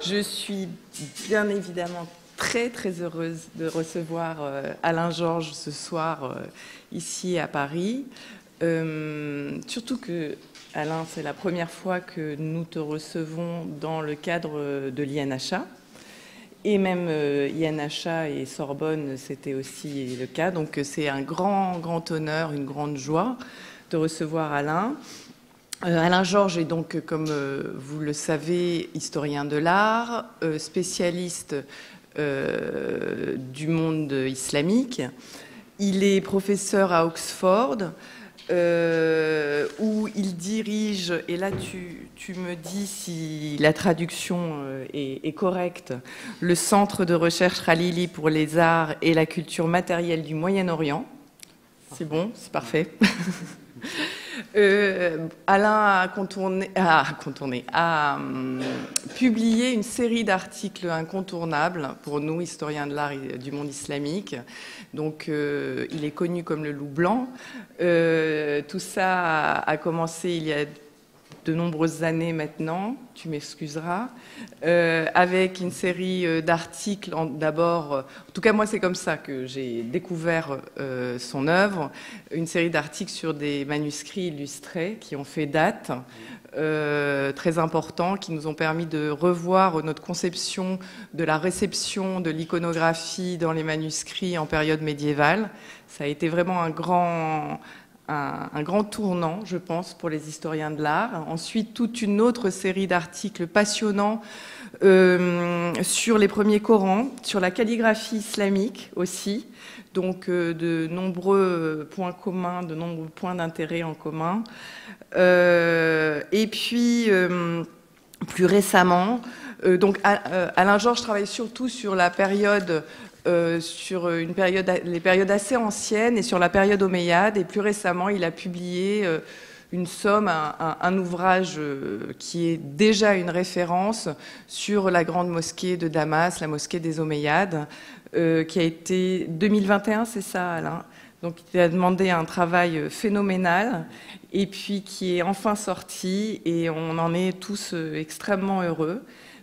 Je suis bien évidemment très très heureuse de recevoir Alain Georges ce soir ici à Paris. Surtout que, Alain, c'est la première fois que nous te recevons dans le cadre de l'INHA. Et même INHA et Sorbonne, c'était aussi le cas. Donc c'est un grand honneur, une grande joie de recevoir Alain. Alain Georges est donc, comme vous le savez, historien de l'art, spécialiste du monde islamique. Il est professeur à Oxford, où il dirige, et là tu me dis si la traduction est correcte, le Centre de recherche Khalili pour les arts et la culture matérielle du Moyen-Orient. C'est bon, c'est parfait. Alain a publié une série d'articles incontournables pour nous, historiens de l'art et du monde islamique. Donc, il est connu comme le loup blanc. Tout ça a commencé il y a de nombreuses années maintenant, tu m'excuseras, avec une série d'articles. D'abord, en tout cas moi c'est comme ça que j'ai découvert son œuvre, une série d'articles sur des manuscrits illustrés qui ont fait date, très importants, qui nous ont permis de revoir notre conception de la réception de l'iconographie dans les manuscrits en période médiévale. Ça a été vraiment un grand tournant, je pense, pour les historiens de l'art. Ensuite, toute une autre série d'articles passionnants sur les premiers Corans, sur la calligraphie islamique aussi, donc de nombreux points communs, de nombreux points d'intérêt en commun. Et puis, plus récemment, donc Alain Georges travaille surtout sur la période les périodes assez anciennes et sur la période omeyyade. Et plus récemment, il a publié une somme, un ouvrage qui est déjà une référence sur la grande mosquée de Damas, la mosquée des Omeyyades, qui a été 2021, c'est ça, Alain? Donc, il a demandé un travail phénoménal et puis qui est enfin sorti et on en est tous extrêmement heureux.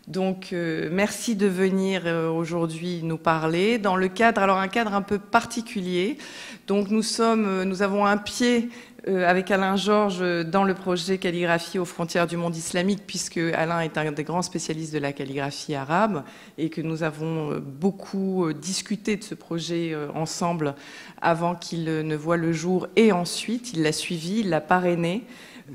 Donc, merci de venir aujourd'hui nous parler dans le cadre, alors un cadre un peu particulier. Donc, nous avons un pied avec Alain Georges dans le projet Calligraphie aux frontières du monde islamique, puisque Alain est un des grands spécialistes de la calligraphie arabe et que nous avons beaucoup discuté de ce projet ensemble avant qu'il ne voie le jour. Et ensuite, il l'a suivi, il l'a parrainé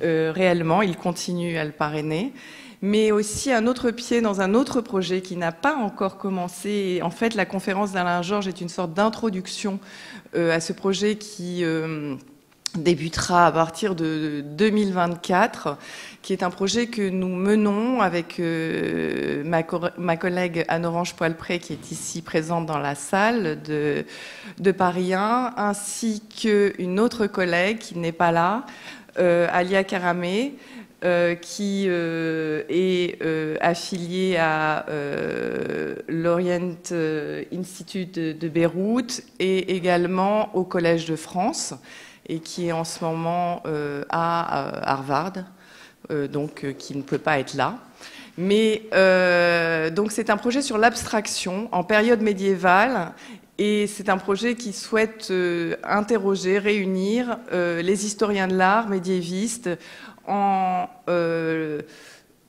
réellement, il continue à le parrainer. Mais aussi un autre pied dans un autre projet qui n'a pas encore commencé. Et en fait, la conférence d'Alain Georges est une sorte d'introduction à ce projet qui débutera à partir de 2024, qui est un projet que nous menons avec ma collègue Anne-Orange Poilpré, qui est ici présente dans la salle de Paris 1, ainsi qu'une autre collègue qui n'est pas là, Alia Karamé, qui est affiliée à l'Orient Institute de Beyrouth et également au Collège de France et qui est en ce moment à Harvard, donc qui ne peut pas être là. Mais donc c'est un projet sur l'abstraction en période médiévale. Et c'est un projet qui souhaite interroger, réunir les historiens de l'art médiévistes en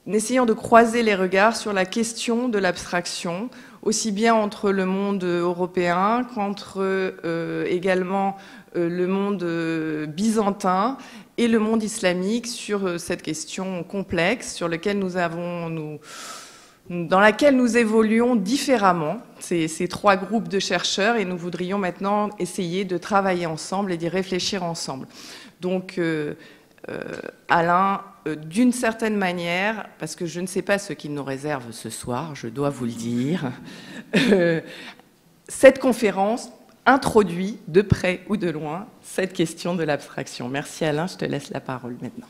essayant de croiser les regards sur la question de l'abstraction, aussi bien entre le monde européen qu'entre également le monde byzantin et le monde islamique sur cette question complexe sur laquelle dans laquelle nous évoluons différemment, ces trois groupes de chercheurs, et nous voudrions maintenant essayer de travailler ensemble et d'y réfléchir ensemble. Donc, Alain, d'une certaine manière, parce que je ne sais pas ce qu'il nous réserve ce soir, je dois vous le dire, cette conférence introduit de près ou de loin cette question de l'abstraction. Merci Alain, je te laisse la parole maintenant.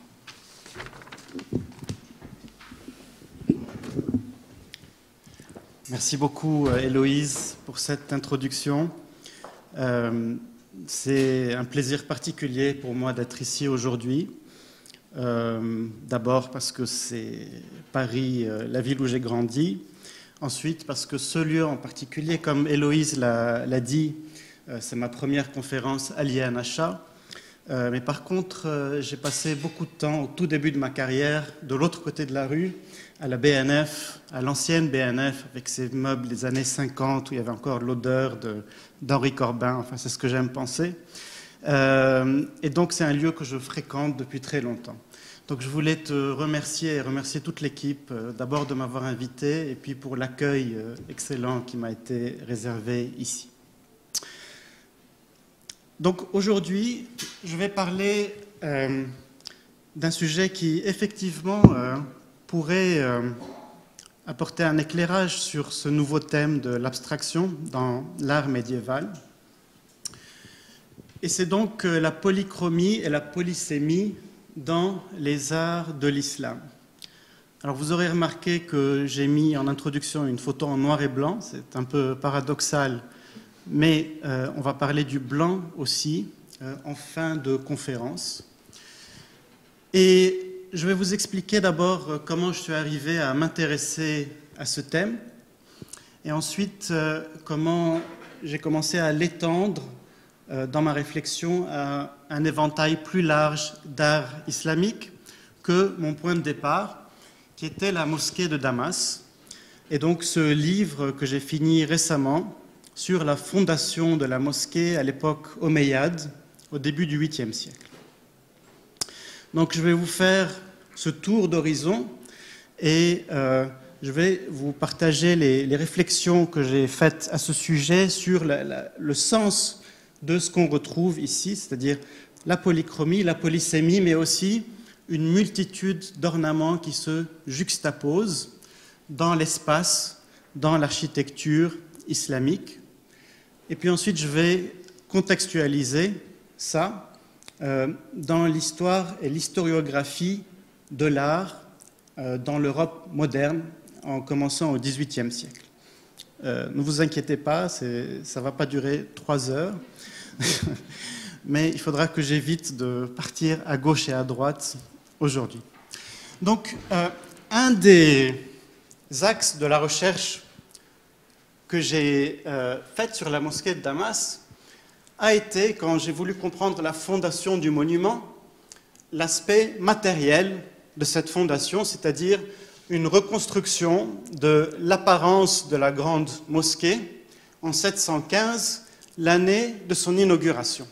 Merci beaucoup Héloïse pour cette introduction. C'est un plaisir particulier pour moi d'être ici aujourd'hui. D'abord parce que c'est Paris, la ville où j'ai grandi, Ensuite, parce que ce lieu en particulier, comme Héloïse l'a dit, c'est ma première conférence alliée à Nacha. Mais par contre, j'ai passé beaucoup de temps au tout début de ma carrière, de l'autre côté de la rue, à la BNF, à l'ancienne BNF, avec ses meubles des années 50, où il y avait encore l'odeur d'Henri Corbin, enfin c'est ce que j'aime penser. Et donc c'est un lieu que je fréquente depuis très longtemps. Donc je voulais te remercier et remercier toute l'équipe, d'abord de m'avoir invité, et puis pour l'accueil excellent qui m'a été réservé ici. Donc aujourd'hui, je vais parler d'un sujet qui effectivement pourrait apporter un éclairage sur ce nouveau thème de l'abstraction dans l'art médiéval. Et c'est donc la polychromie et la polysémie dans les arts de l'islam. Alors vous aurez remarqué que j'ai mis en introduction une photo en noir et blanc, c'est un peu paradoxal, mais on va parler du blanc aussi en fin de conférence. Et je vais vous expliquer d'abord comment je suis arrivé à m'intéresser à ce thème, et ensuite comment j'ai commencé à l'étendre dans ma réflexion à un éventail plus large d'art islamique que mon point de départ, qui était la mosquée de Damas. Et donc ce livre que j'ai fini récemment sur la fondation de la mosquée à l'époque omeyyade, au début du 8e siècle. Donc je vais vous faire ce tour d'horizon et je vais vous partager les réflexions que j'ai faites à ce sujet sur le sens de ce qu'on retrouve ici, c'est-à-dire la polychromie, la polysémie, mais aussi une multitude d'ornements qui se juxtaposent dans l'espace, dans l'architecture islamique. Et puis ensuite, je vais contextualiser ça dans l'histoire et l'historiographie de l'art dans l'Europe moderne, en commençant au XVIIIe siècle. Ne vous inquiétez pas, ça ne va pas durer 3 heures, mais il faudra que j'évite de partir à gauche et à droite aujourd'hui. Donc, un des axes de la recherche que j'ai faite sur la mosquée de Damas a été, quand j'ai voulu comprendre la fondation du monument, l'aspect matériel de cette fondation, c'est-à-dire une reconstruction de l'apparence de la grande mosquée en 715, l'année de son inauguration.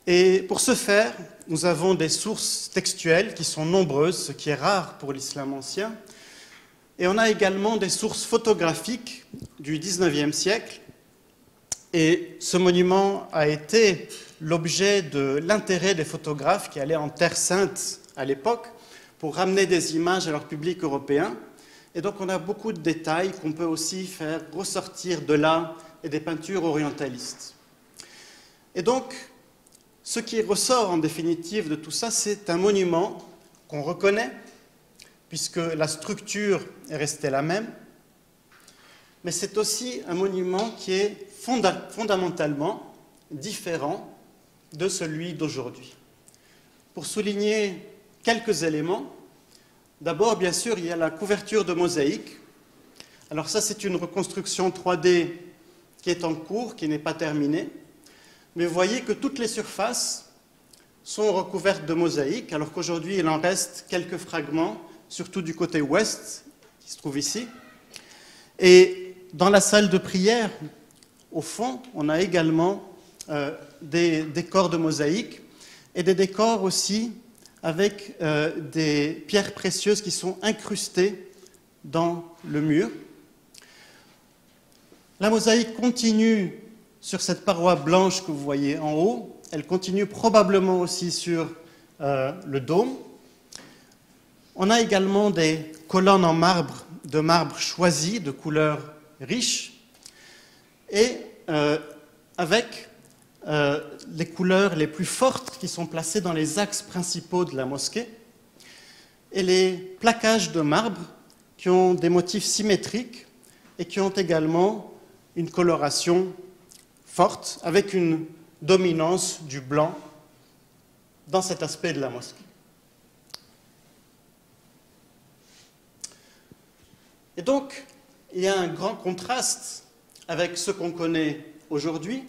Et pour ce faire, nous avons des sources textuelles qui sont nombreuses, ce qui est rare pour l'islam ancien, et on a également des sources photographiques du XIXe siècle, et ce monument a été l'objet de l'intérêt des photographes qui allaient en Terre Sainte à l'époque, pour ramener des images à leur public européen. Et donc on a beaucoup de détails qu'on peut aussi faire ressortir de là et des peintures orientalistes. Et donc, ce qui ressort en définitive de tout ça, c'est un monument qu'on reconnaît, puisque la structure est restée la même, mais c'est aussi un monument qui est fondamentalement différent de celui d'aujourd'hui. Pour souligner quelques éléments. D'abord, bien sûr, il y a la couverture de mosaïque. Alors ça, c'est une reconstruction 3D qui est en cours, qui n'est pas terminée. Mais vous voyez que toutes les surfaces sont recouvertes de mosaïque, alors qu'aujourd'hui, il en reste quelques fragments, surtout du côté ouest, qui se trouve ici. Et dans la salle de prière, au fond, on a également des décors de mosaïque et des décors aussi avec des pierres précieuses qui sont incrustées dans le mur. La mosaïque continue sur cette paroi blanche que vous voyez en haut. Elle continue probablement aussi sur le dôme. On a également des colonnes en marbre, de marbre choisi, de couleurs riches, et avec les couleurs les plus fortes qui sont placées dans les axes principaux de la mosquée, et les plaquages de marbre qui ont des motifs symétriques et qui ont également une coloration forte, avec une dominance du blanc dans cet aspect de la mosquée. Et donc, il y a un grand contraste avec ce qu'on connaît aujourd'hui.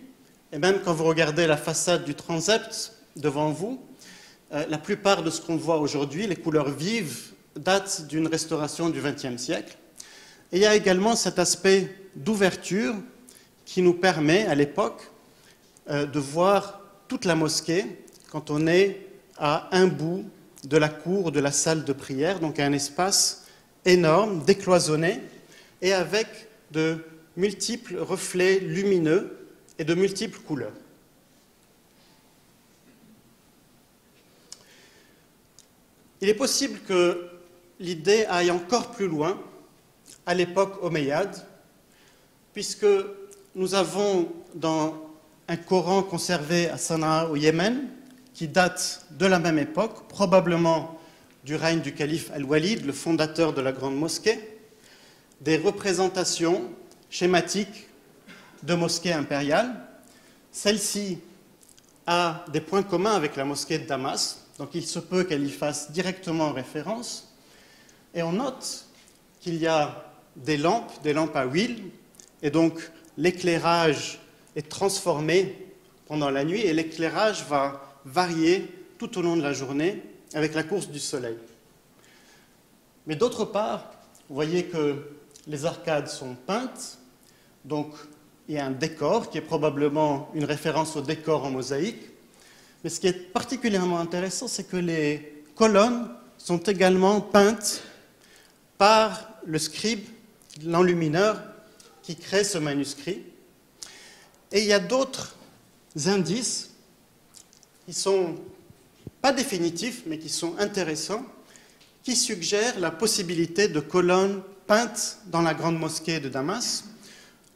Et même quand vous regardez la façade du transept devant vous, la plupart de ce qu'on voit aujourd'hui, les couleurs vives, datent d'une restauration du XXe siècle. Et il y a également cet aspect d'ouverture qui nous permet, à l'époque, de voir toute la mosquée quand on est à un bout de la cour, de la salle de prière, donc un espace énorme, décloisonné, et avec de multiples reflets lumineux et de multiples couleurs. Il est possible que l'idée aille encore plus loin à l'époque omeyyade, puisque nous avons dans un Coran conservé à Sanaa au Yémen, qui date de la même époque, probablement du règne du calife Al-Walid, le fondateur de la grande mosquée, des représentations schématiques de mosquées impériales. Celle-ci a des points communs avec la mosquée de Damas, donc il se peut qu'elle y fasse directement référence. Et on note qu'il y a des lampes à huile, et donc l'éclairage est transformé pendant la nuit, et l'éclairage va varier tout au long de la journée avec la course du soleil. Mais d'autre part, vous voyez que les arcades sont peintes, donc il y a un décor qui est probablement une référence au décor en mosaïque. Mais ce qui est particulièrement intéressant, c'est que les colonnes sont également peintes par le scribe, l'enlumineur, qui crée ce manuscrit. Et il y a d'autres indices qui ne sont pas définitifs, mais qui sont intéressants, qui suggèrent la possibilité de colonnes peintes dans la grande mosquée de Damas.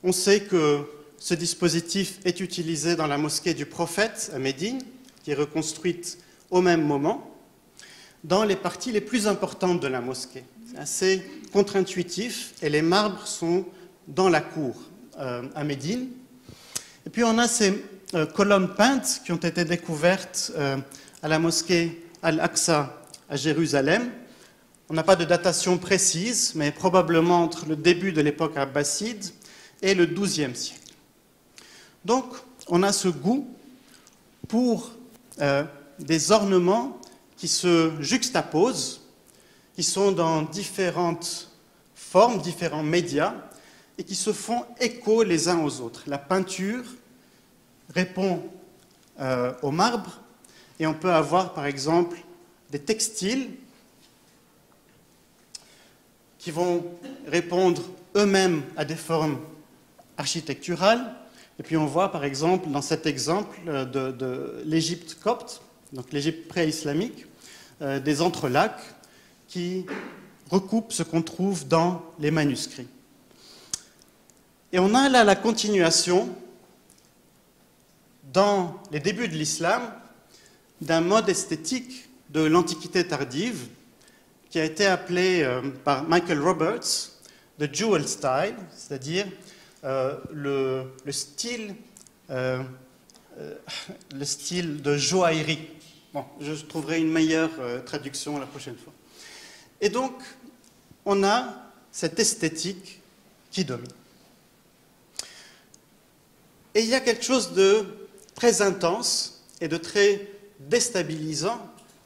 On sait que ce dispositif est utilisé dans la mosquée du prophète à Médine, qui est reconstruite au même moment, dans les parties les plus importantes de la mosquée. C'est assez contre-intuitif, et les marbres sont dans la cour à Médine. Et puis on a ces colonnes peintes qui ont été découvertes à la mosquée Al-Aqsa à Jérusalem. On n'a pas de datation précise, mais probablement entre le début de l'époque abbasside et le XIIe siècle. Donc, on a ce goût pour des ornements qui se juxtaposent, qui sont dans différentes formes, différents médias, et qui se font écho les uns aux autres. La peinture répond au marbre, et on peut avoir, par exemple, des textiles qui vont répondre eux-mêmes à des formes architecturales. Et puis on voit, par exemple, dans cet exemple de l'Égypte copte, donc l'Égypte pré-islamique, des entrelacs qui recoupent ce qu'on trouve dans les manuscrits. Et on a là la continuation, dans les débuts de l'islam, d'un mode esthétique de l'Antiquité tardive qui a été appelé par Michael Roberts the jewel style, c'est-à-dire le style de joaillerie. Bon, je trouverai une meilleure traduction la prochaine fois. Et donc, on a cette esthétique qui domine. Et il y a quelque chose de très intense et de très déstabilisant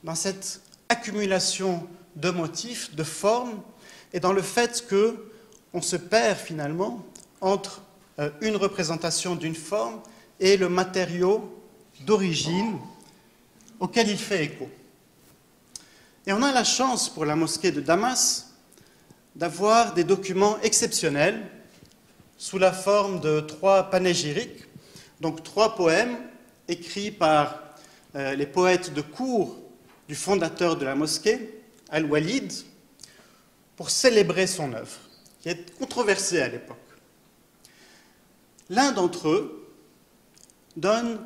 dans cette accumulation de motifs, de formes, et dans le fait qu'on se perd finalement entre une représentation d'une forme et le matériau d'origine auquel il fait écho. Et on a la chance pour la mosquée de Damas d'avoir des documents exceptionnels sous la forme de 3 panégyriques, donc 3 poèmes écrits par les poètes de cour du fondateur de la mosquée, Al-Walid, pour célébrer son œuvre, qui est controversée à l'époque. L'un d'entre eux donne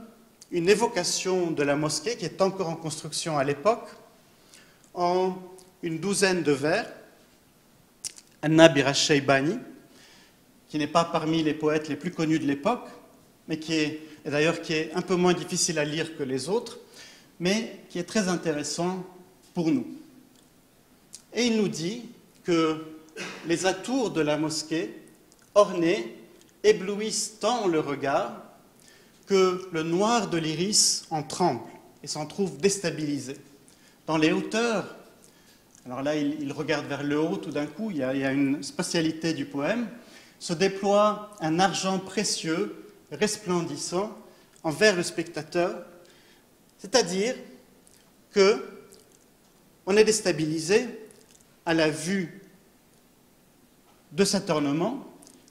une évocation de la mosquée, qui est encore en construction à l'époque, en une douzaine de vers, An-Nabir al-Shaybani, qui n'est pas parmi les poètes les plus connus de l'époque, mais qui est un peu moins difficile à lire que les autres, mais qui est très intéressant pour nous. Et il nous dit que les atours de la mosquée, ornées, éblouissent tant le regard que le noir de l'iris en tremble et s'en trouve déstabilisé. Dans les hauteurs, alors là il regarde vers le haut tout d'un coup, il y a une spatialité du poème, se déploie un argent précieux, resplendissant, envers le spectateur, c'est-à-dire qu'on est déstabilisé à la vue de cet ornement,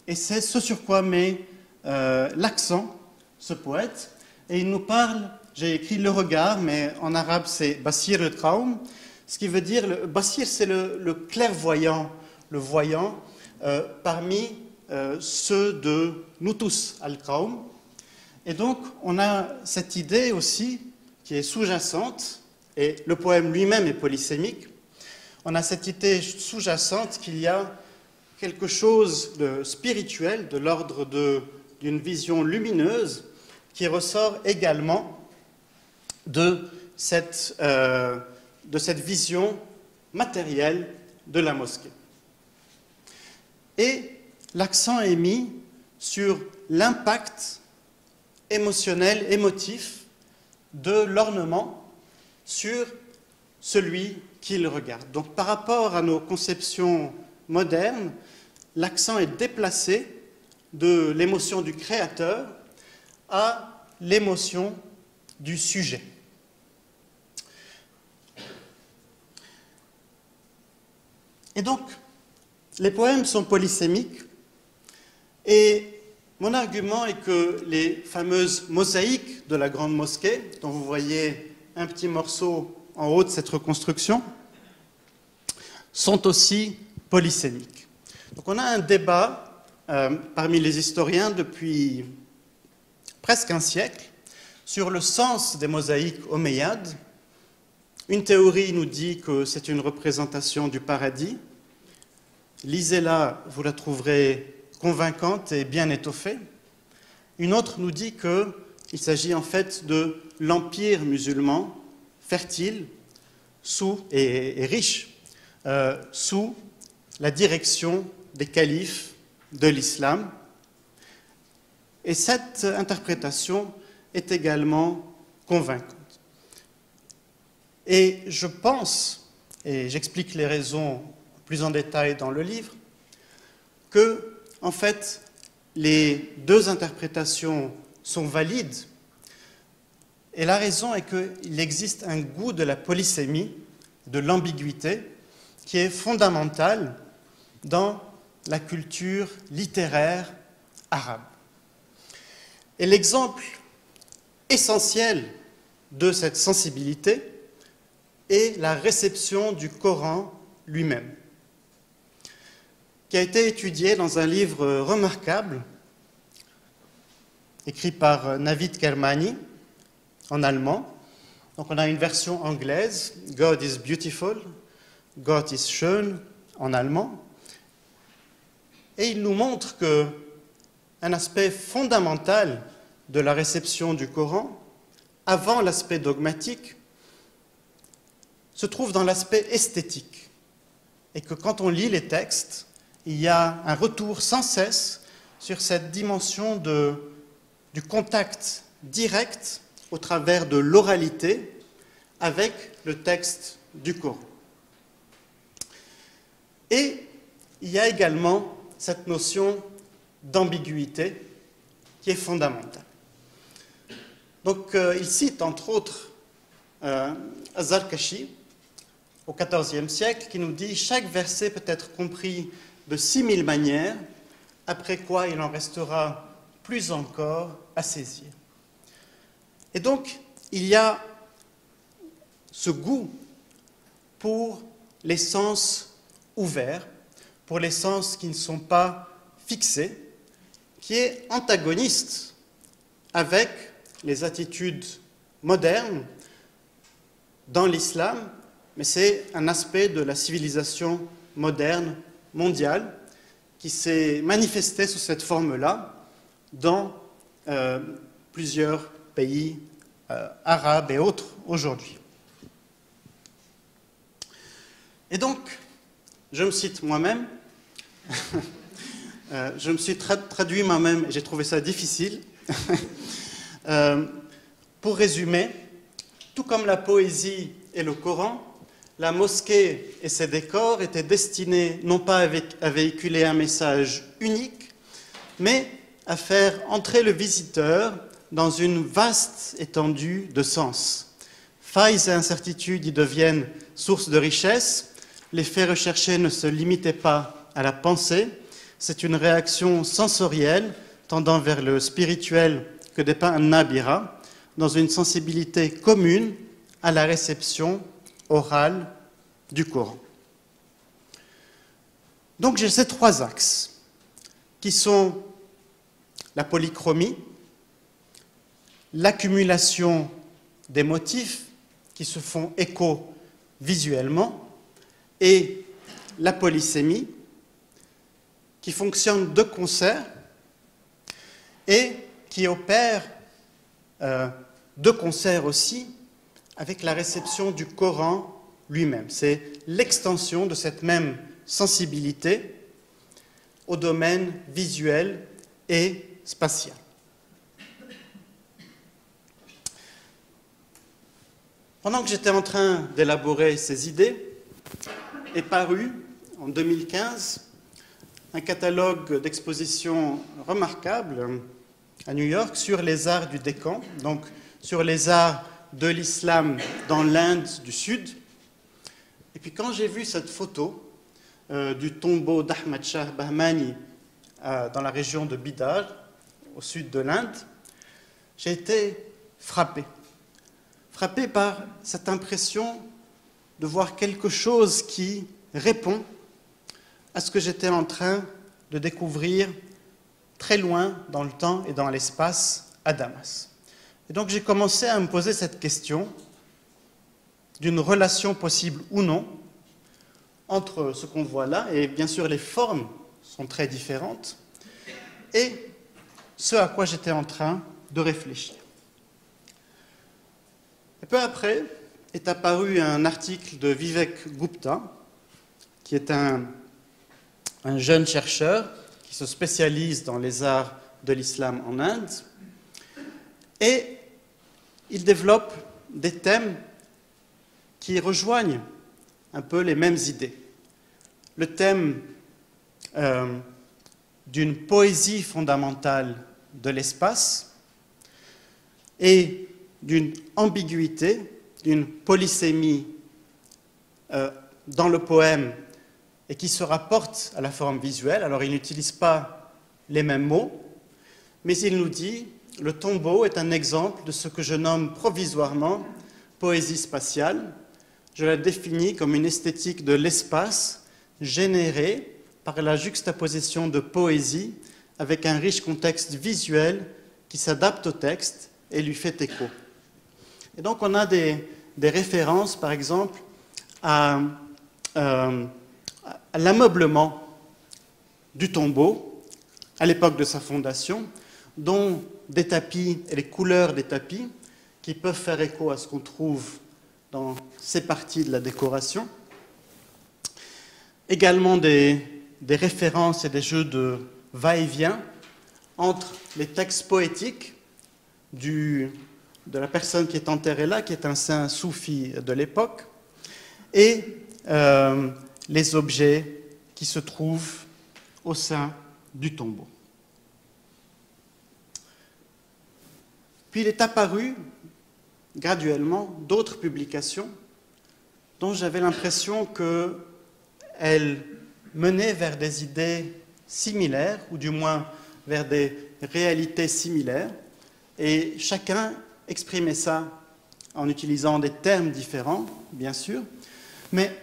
et c'est ce sur quoi met l'accent ce poète, et il nous parle, j'ai écrit le regard, mais en arabe c'est Basir al-Traum, ce qui veut dire, Basir c'est le clairvoyant, le voyant, parmi ceux de nous tous, al-Traum. Et donc on a cette idée aussi qui est sous-jacente, et le poème lui-même est polysémique, on a cette idée sous-jacente qu'il y a quelque chose de spirituel, de l'ordre d'une vision lumineuse, qui ressort également de cette vision matérielle de la mosquée. Et l'accent est mis sur l'impact émotionnel, émotif de l'ornement sur celui qui le regarde. Donc par rapport à nos conceptions modernes, l'accent est déplacé de l'émotion du créateur à l'émotion du sujet. Et donc, les poèmes sont polysémiques, et mon argument est que les fameuses mosaïques de la Grande Mosquée, dont vous voyez un petit morceau en haut de cette reconstruction, sont aussi polysémiques. Donc on a un débat parmi les historiens depuis presque un siècle sur le sens des mosaïques omeyyades. Une théorie nous dit que c'est une représentation du paradis. Lisez-la, vous la trouverez convaincante et bien étoffée. Une autre nous dit qu'il s'agit en fait de l'empire musulman fertile et riche sous la direction des califes de l'islam. Et cette interprétation est également convaincante. Et je pense, et j'explique les raisons plus en détail dans le livre, que, en fait, les deux interprétations sont valides. Et la raison est qu'il existe un goût de la polysémie, de l'ambiguïté, qui est fondamental dans la culture littéraire arabe. Et l'exemple essentiel de cette sensibilité est la réception du Coran lui-même, qui a été étudié dans un livre remarquable, écrit par Navid Kermani, en allemand. Donc on a une version anglaise, God is beautiful, God is schön, en allemand. Et il nous montre qu'un aspect fondamental de la réception du Coran, avant l'aspect dogmatique, se trouve dans l'aspect esthétique. Et que quand on lit les textes, il y a un retour sans cesse sur cette dimension du contact direct au travers de l'oralité avec le texte du Coran. Et il y a également cette notion d'ambiguïté qui est fondamentale. Donc il cite entre autres Az-Zarkashi au XIVe siècle qui nous dit « Chaque verset peut être compris de 6000 manières, après quoi il en restera plus encore à saisir. » Et donc, il y a ce goût pour les sens ouverts, pour les sens qui ne sont pas fixés, qui est antagoniste avec les attitudes modernes dans l'islam, mais c'est un aspect de la civilisation moderne mondiale qui s'est manifesté sous cette forme-là dans plusieurs pays arabes et autres aujourd'hui. Et donc, je me cite moi-même, Je me suis traduit moi-même et j'ai trouvé ça difficile. Pour résumer, tout comme la poésie et le Coran, la mosquée et ses décors étaient destinés non pas à véhiculer un message unique, mais à faire entrer le visiteur dans une vaste étendue de sens. Failles et incertitudes y deviennent source de richesse. Les faits recherchés ne se limitaient pas à la pensée. C'est une réaction sensorielle tendant vers le spirituel que dépeint Nabira, dans une sensibilité commune à la réception orale du Coran. Donc j'ai ces trois axes qui sont la polychromie, l'accumulation des motifs qui se font écho visuellement et la polysémie qui fonctionne de concert et qui opère de concert aussi avec la réception du Coran lui-même. C'est l'extension de cette même sensibilité au domaine visuel et spatial. Pendant que j'étais en train d'élaborer ces idées, est paru en 2015 un catalogue d'expositions remarquables à New York sur les arts du Décan, donc sur les arts de l'islam dans l'Inde du Sud. Et puis quand j'ai vu cette photo du tombeau d'Ahmad Shah Bahmani dans la région de Bidar, au sud de l'Inde, j'ai été frappé par cette impression de voir quelque chose qui répond à ce que j'étais en train de découvrir très loin dans le temps et dans l'espace à Damas. Et donc j'ai commencé à me poser cette question d'une relation possible ou non entre ce qu'on voit là, et bien sûr les formes sont très différentes, et ce à quoi j'étais en train de réfléchir. Et peu après est apparu un article de Vivek Gupta, qui est un jeune chercheur qui se spécialise dans les arts de l'islam en Inde, et il développe des thèmes qui rejoignent un peu les mêmes idées. Le thème d'une poésie fondamentale de l'espace et d'une ambiguïté, d'une polysémie dans le poème et qui se rapporte à la forme visuelle. Alors il n'utilise pas les mêmes mots, mais il nous dit « Le tombeau est un exemple de ce que je nomme provisoirement poésie spatiale. Je la définis comme une esthétique de l'espace générée par la juxtaposition de poésie avec un riche contexte visuel qui s'adapte au texte et lui fait écho. » Et donc on a des références, par exemple, à l'ameublement du tombeau à l'époque de sa fondation, dont des tapis et les couleurs des tapis qui peuvent faire écho à ce qu'on trouve dans ces parties de la décoration. Également des références et des jeux de va-et-vient entre les textes poétiques de la personne qui est enterrée là, qui est un saint soufi de l'époque, et les objets qui se trouvent au sein du tombeau. Puis il est apparu graduellement d'autres publications dont j'avais l'impression qu'elles menaient vers des idées similaires, ou du moins vers des réalités similaires, et chacun exprimait ça en utilisant des termes différents, bien sûr, mais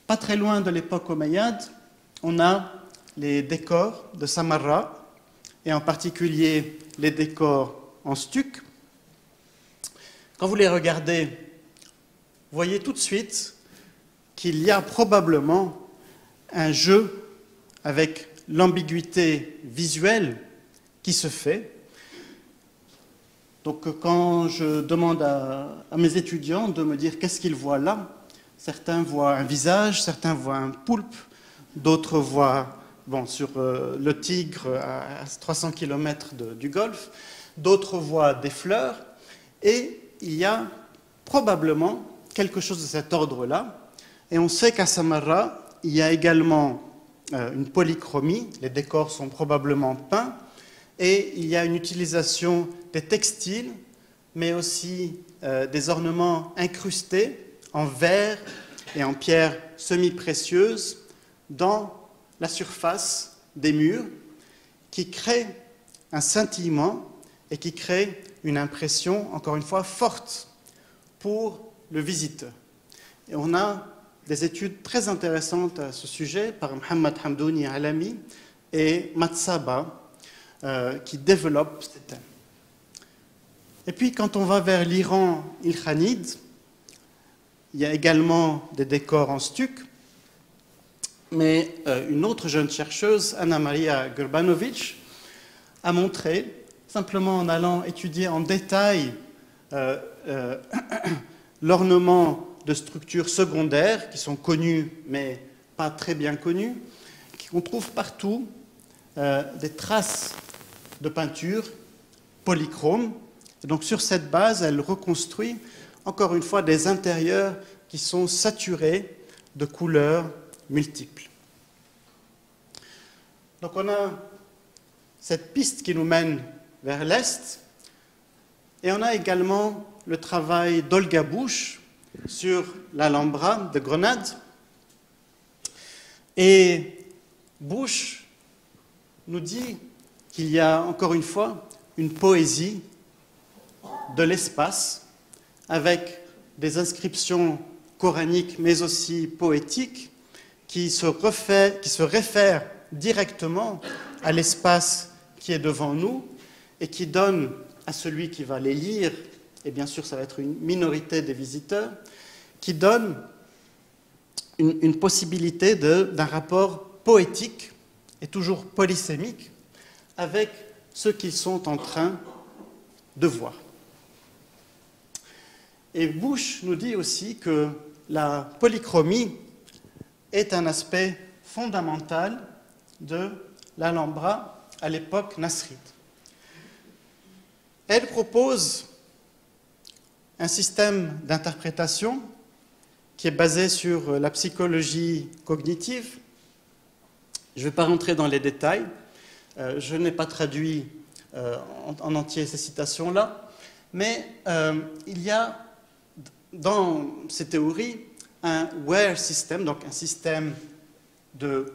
pas très loin de l'époque omeyyade, on a les décors de Samarra, et en particulier les décors en stuc. Quand vous les regardez, vous voyez tout de suite qu'il y a probablement un jeu avec l'ambiguïté visuelle qui se fait. Donc quand je demande à mes étudiants de me dire qu'est-ce qu'ils voient là, certains voient un visage, certains voient un poulpe, d'autres voient sur le Tigre à 300 km du Golfe, d'autres voient des fleurs, et il y a probablement quelque chose de cet ordre-là. Et on sait qu'à Samarra, il y a également une polychromie, les décors sont probablement peints, et il y a une utilisation des textiles, mais aussi des ornements incrustés en verre et en pierres semi-précieuses dans la surface des murs, qui créent un scintillement et qui créent une impression, encore une fois, forte pour le visiteur. Et on a des études très intéressantes à ce sujet par Mohamed Hamdouni Alami et Matsaba qui développent ces thèmes. Et puis quand on va vers l'Iran ilkhanide, il y a également des décors en stuc, mais une autre jeune chercheuse, Anna Maria Gurbanovic, a montré, simplement en allant étudier en détail l'ornement de structures secondaires qui sont connues mais pas très bien connues, qu'on trouve partout des traces de peinture polychrome. Et donc sur cette base, elle reconstruit encore une fois des intérieurs qui sont saturés de couleurs multiples. Donc on a cette piste qui nous mène vers l'Est, et on a également le travail d'Olga Bush sur l'Alhambra de Grenade. Et Bush nous dit qu'il y a encore une fois une poésie de l'espace avec des inscriptions coraniques mais aussi poétiques qui se réfèrent directement à l'espace qui est devant nous et qui donnent à celui qui va les lire, et bien sûr ça va être une minorité des visiteurs, qui donne une possibilité d'un rapport poétique et toujours polysémique avec ce qu'ils sont en train de voir. Et Bush nous dit aussi que la polychromie est un aspect fondamental de l'Alhambra à l'époque nasride. Elle propose un système d'interprétation qui est basé sur la psychologie cognitive. Je ne vais pas rentrer dans les détails. Je n'ai pas traduit en entier ces citations-là, mais il y a dans ces théories un where system, donc un système de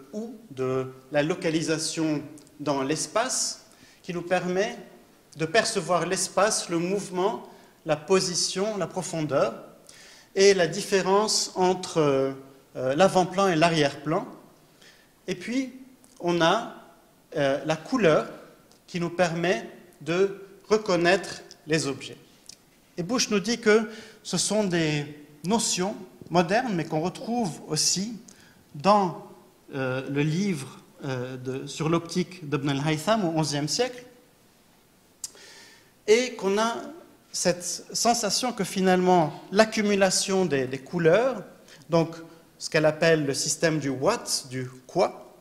la localisation dans l'espace, qui nous permet de percevoir l'espace, le mouvement, la position, la profondeur, et la différence entre l'avant-plan et l'arrière-plan. Et puis, on a la couleur qui nous permet de reconnaître les objets. Et Bush nous dit que ce sont des notions modernes, mais qu'on retrouve aussi dans le livre sur l'optique d'Ibn al-Haytham au XIe siècle, et qu'on a cette sensation que finalement l'accumulation des couleurs, donc ce qu'elle appelle le système du what, du quoi,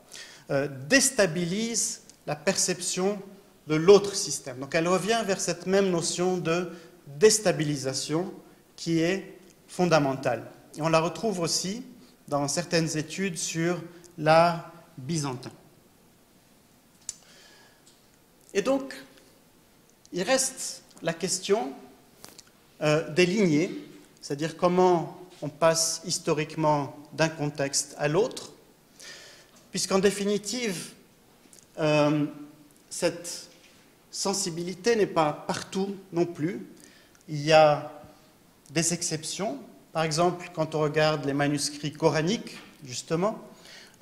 déstabilise la perception de l'autre système. Donc elle revient vers cette même notion de déstabilisation qui est fondamentale. Et on la retrouve aussi dans certaines études sur l'art byzantin. Et donc, il reste la question des lignées, c'est-à-dire comment on passe historiquement d'un contexte à l'autre, puisqu'en définitive, cette sensibilité n'est pas partout non plus. Il y a des exceptions. Par exemple, quand on regarde les manuscrits coraniques, justement,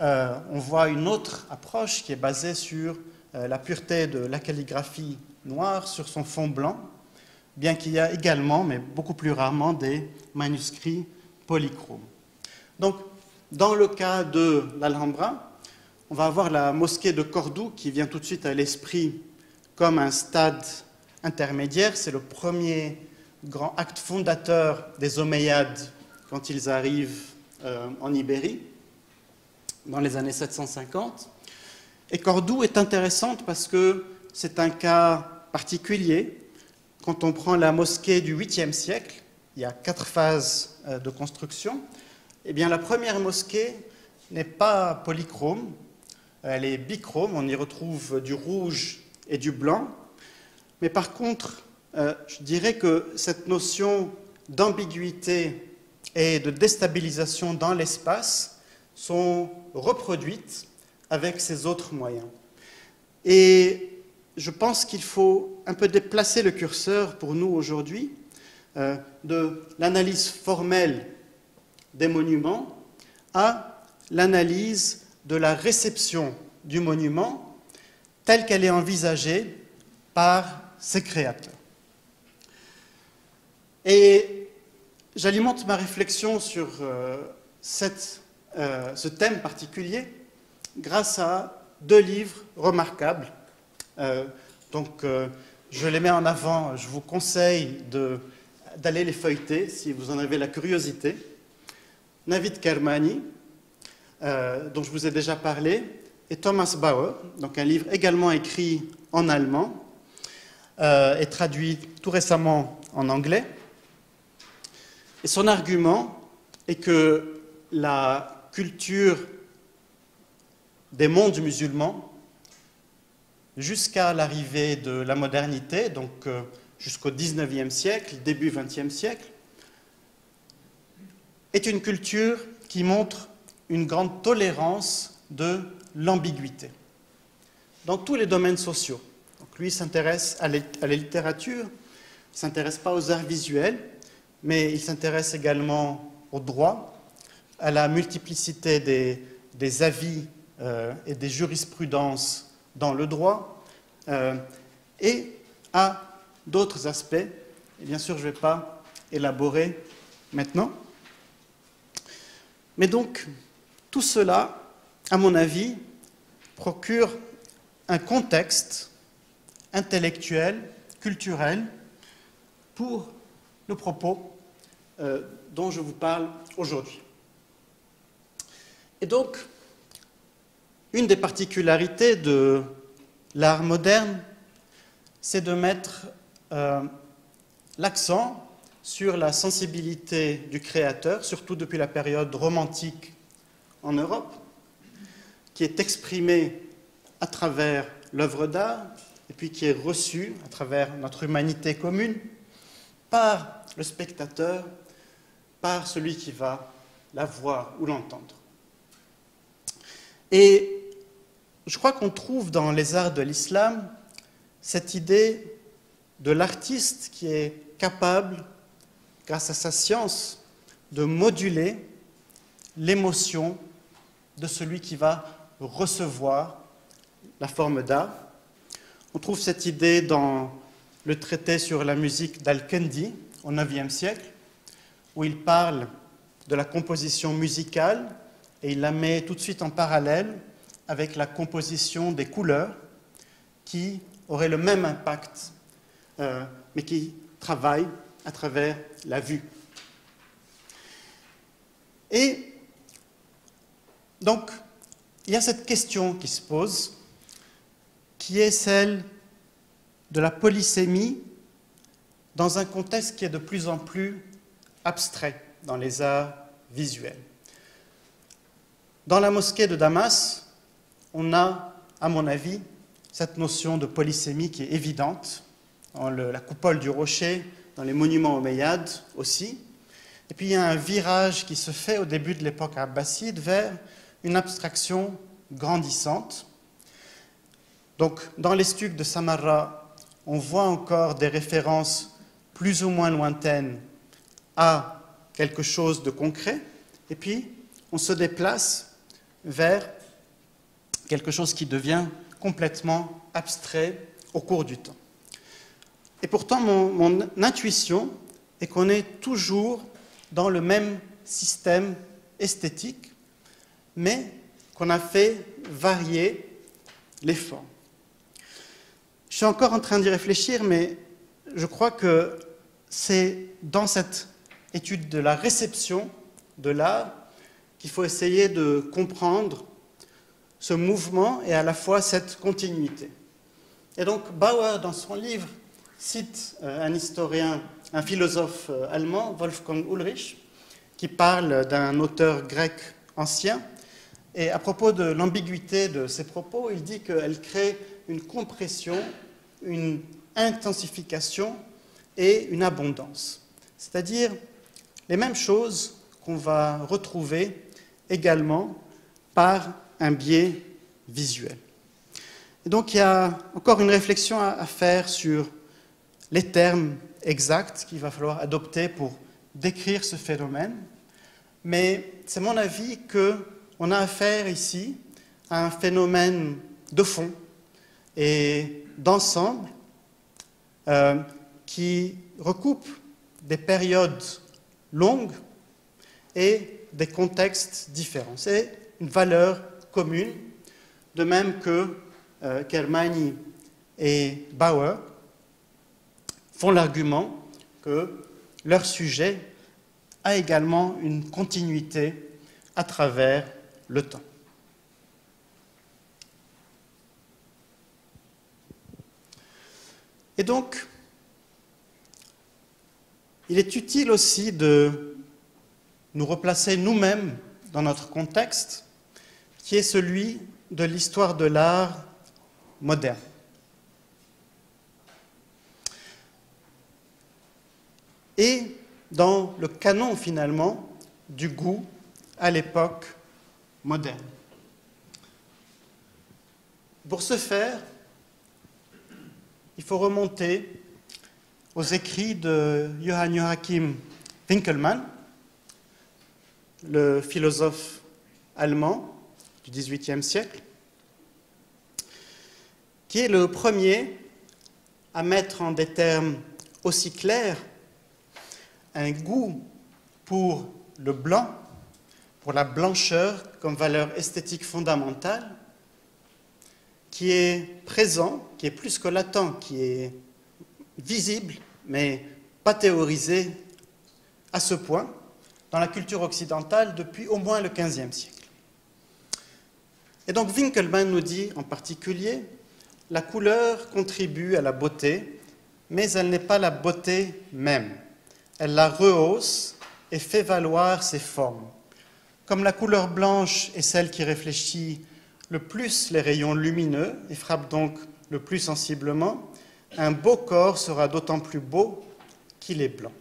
on voit une autre approche qui est basée sur la pureté de la calligraphie noire sur son fond blanc, bien qu'il y a également, mais beaucoup plus rarement, des manuscrits polychromes. Donc, dans le cas de l'Alhambra, on va avoir la mosquée de Cordoue qui vient tout de suite à l'esprit comme un stade intermédiaire. C'est le premier grand acte fondateur des Omeyyades quand ils arrivent en Ibérie, dans les années 750. Et Cordoue est intéressante parce que c'est un cas particulier. Quand on prend la mosquée du 8e siècle, il y a 4 phases de construction, eh bien la première mosquée n'est pas polychrome, elle est bichrome, on y retrouve du rouge et du blanc. Mais par contre, je dirais que cette notion d'ambiguïté et de déstabilisation dans l'espace sont reproduites avec ces autres moyens. Et je pense qu'il faut un peu déplacer le curseur pour nous aujourd'hui de l'analyse formelle des monuments à l'analyse de la réception du monument telle qu'elle est envisagée par ses créateurs. Et j'alimente ma réflexion sur ce thème particulier grâce à 2 livres remarquables. Je les mets en avant, je vous conseille d'aller les feuilleter si vous en avez la curiosité. Navid Kermani, dont je vous ai déjà parlé, et Thomas Bauer, donc un livre également écrit en allemand et traduit tout récemment en anglais. Et son argument est que la culture des mondes musulmans, jusqu'à l'arrivée de la modernité, donc jusqu'au XIXe siècle, début XXe siècle, est une culture qui montre une grande tolérance de l'ambiguïté dans tous les domaines sociaux. Donc lui s'intéresse à la littérature, il ne s'intéresse pas aux arts visuels, mais il s'intéresse également au droit, à la multiplicité des avis et des jurisprudences dans le droit, et à d'autres aspects. Et bien sûr, je ne vais pas élaborer maintenant. Mais donc, tout cela, à mon avis, procure un contexte intellectuel, culturel, pour le propos dont je vous parle aujourd'hui. Et donc, une des particularités de l'art moderne, c'est de mettre l'accent sur la sensibilité du créateur, surtout depuis la période romantique en Europe, qui est exprimée à travers l'œuvre d'art et puis qui est reçue à travers notre humanité commune par le spectateur, par celui qui va la voir ou l'entendre. Et je crois qu'on trouve dans les arts de l'islam cette idée de l'artiste qui est capable, grâce à sa science, de moduler l'émotion de celui qui va recevoir la forme d'art. On trouve cette idée dans le traité sur la musique d'Al-Kendi au IXe siècle, où il parle de la composition musicale et il la met tout de suite en parallèle avec la composition des couleurs qui auraient le même impact, mais qui travaillent à travers la vue. Et donc, il y a cette question qui se pose, qui est celle de la polysémie dans un contexte qui est de plus en plus abstrait dans les arts visuels. Dans la mosquée de Damas, on a, à mon avis, cette notion de polysémie qui est évidente, dans la coupole du rocher, dans les monuments omeyyades aussi. Et puis il y a un virage qui se fait au début de l'époque abbasside vers une abstraction grandissante. Donc dans les stucs de Samarra, on voit encore des références plus ou moins lointaines à quelque chose de concret, et puis on se déplace vers quelque chose qui devient complètement abstrait au cours du temps. Et pourtant, mon intuition est qu'on est toujours dans le même système esthétique, mais qu'on a fait varier les formes. Je suis encore en train d'y réfléchir, mais je crois que c'est dans cette étude de la réception de l'art qu'il faut essayer de comprendre ce mouvement et à la fois cette continuité. Et donc Bauer, dans son livre, cite un historien, un philosophe allemand, Wolfgang Ulrich, qui parle d'un auteur grec ancien. Et à propos de l'ambiguïté de ses propos, il dit qu'elle crée une compression, une intensification et une abondance. C'est-à-dire les mêmes choses qu'on va retrouver également par un biais visuel. Et donc il y a encore une réflexion à faire sur les termes exacts qu'il va falloir adopter pour décrire ce phénomène. Mais c'est mon avis qu'on a affaire ici à un phénomène de fond et d'ensemble qui recoupe des périodes longues et des contextes différents. C'est une valeur commune, de même que Kermani et Bauer font l'argument que leur sujet a également une continuité à travers le temps. Et donc, il est utile aussi de nous replacer nous-mêmes dans notre contexte, qui est celui de l'histoire de l'art moderne. Et dans le canon, finalement, du goût à l'époque moderne. Pour ce faire, il faut remonter aux écrits de Johann Joachim Winckelmann, le philosophe allemand du XVIIIe siècle, qui est le premier à mettre en des termes aussi clairs un goût pour le blanc, pour la blancheur comme valeur esthétique fondamentale, qui est présent, qui est plus que latent, qui est visible, mais pas théorisé à ce point dans la culture occidentale depuis au moins le XVe siècle. Et donc Winckelmann nous dit en particulier, la couleur contribue à la beauté, mais elle n'est pas la beauté même. Elle la rehausse et fait valoir ses formes. Comme la couleur blanche est celle qui réfléchit le plus les rayons lumineux et frappe donc le plus sensiblement, un beau corps sera d'autant plus beau qu'il est blanc.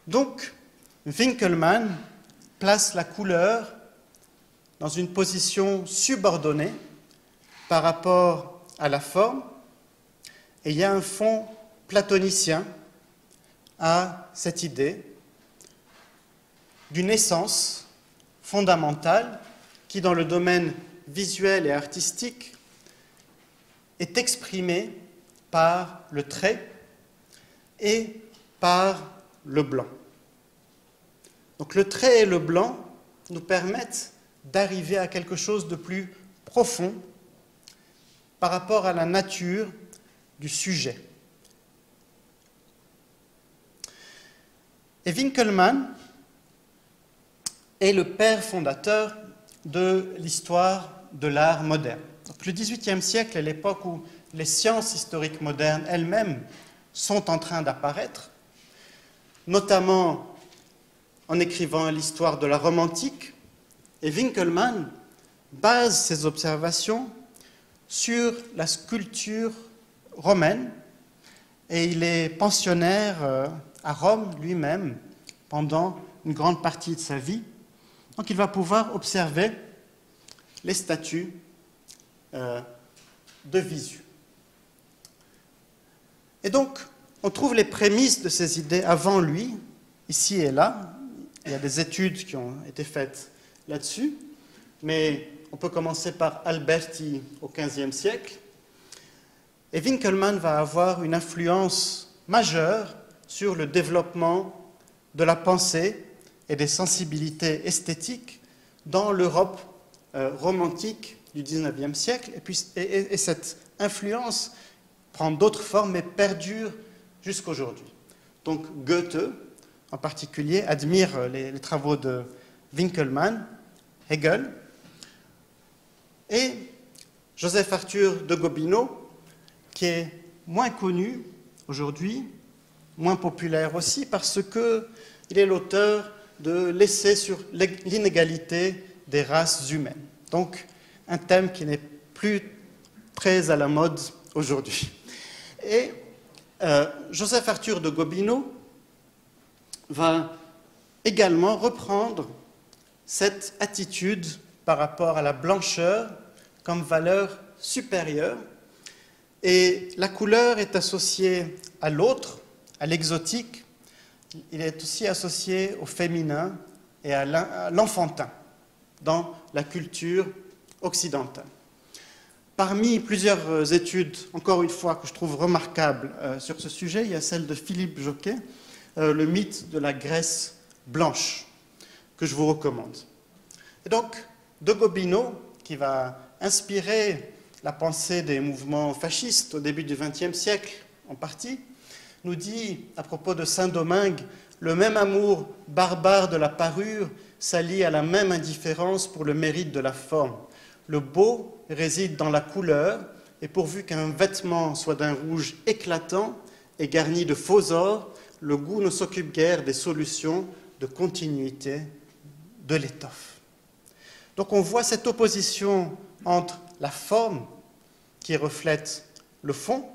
Donc, Winckelmann place la couleur dans une position subordonnée par rapport à la forme, et il y a un fond platonicien à cette idée d'une essence fondamentale qui, dans le domaine visuel et artistique, est exprimée par le trait et par le blanc. Donc le trait et le blanc nous permettent d'arriver à quelque chose de plus profond par rapport à la nature du sujet. Et Winckelmann est le père fondateur de l'histoire de l'art moderne. Donc, le XVIIIe siècle est l'époque où les sciences historiques modernes elles-mêmes sont en train d'apparaître, notamment en écrivant l'histoire de la Rome antique. Et Winckelmann base ses observations sur la sculpture romaine, et il est pensionnaire à Rome lui-même pendant une grande partie de sa vie. Donc il va pouvoir observer les statues de visu. Et donc, on trouve les prémices de ces idées avant lui, ici et là. Il y a des études qui ont été faites là-dessus, mais on peut commencer par Alberti au XVe siècle. Et Winckelmann va avoir une influence majeure sur le développement de la pensée et des sensibilités esthétiques dans l'Europe romantique du XIXe siècle. Et cette influence prend d'autres formes, mais perdure jusqu'aujourd'hui. Donc Goethe, en particulier, admire les travaux de Winckelmann, Hegel, et Joseph Arthur de Gobineau, qui est moins connu aujourd'hui, moins populaire aussi, parce qu'il est l'auteur de l'essai sur l'inégalité des races humaines. Donc, un thème qui n'est plus très à la mode aujourd'hui. Et Joseph Arthur de Gobineau va également reprendre cette attitude par rapport à la blancheur comme valeur supérieure. Et la couleur est associée à l'autre, à l'exotique. Il est aussi associé au féminin et à l'enfantin dans la culture occidentale. Parmi plusieurs études, encore une fois, que je trouve remarquables sur ce sujet, il y a celle de Philippe Jocquet, le mythe de la Grèce blanche, que je vous recommande. Et donc, de Gobineau, qui va inspirer la pensée des mouvements fascistes au début du XXe siècle, en partie, nous dit, à propos de Saint-Domingue, le même amour barbare de la parure s'allie à la même indifférence pour le mérite de la forme. Le beau réside dans la couleur, et pourvu qu'un vêtement soit d'un rouge éclatant et garni de faux or, le goût ne s'occupe guère des solutions de continuité de l'étoffe. Donc on voit cette opposition entre la forme qui reflète le fond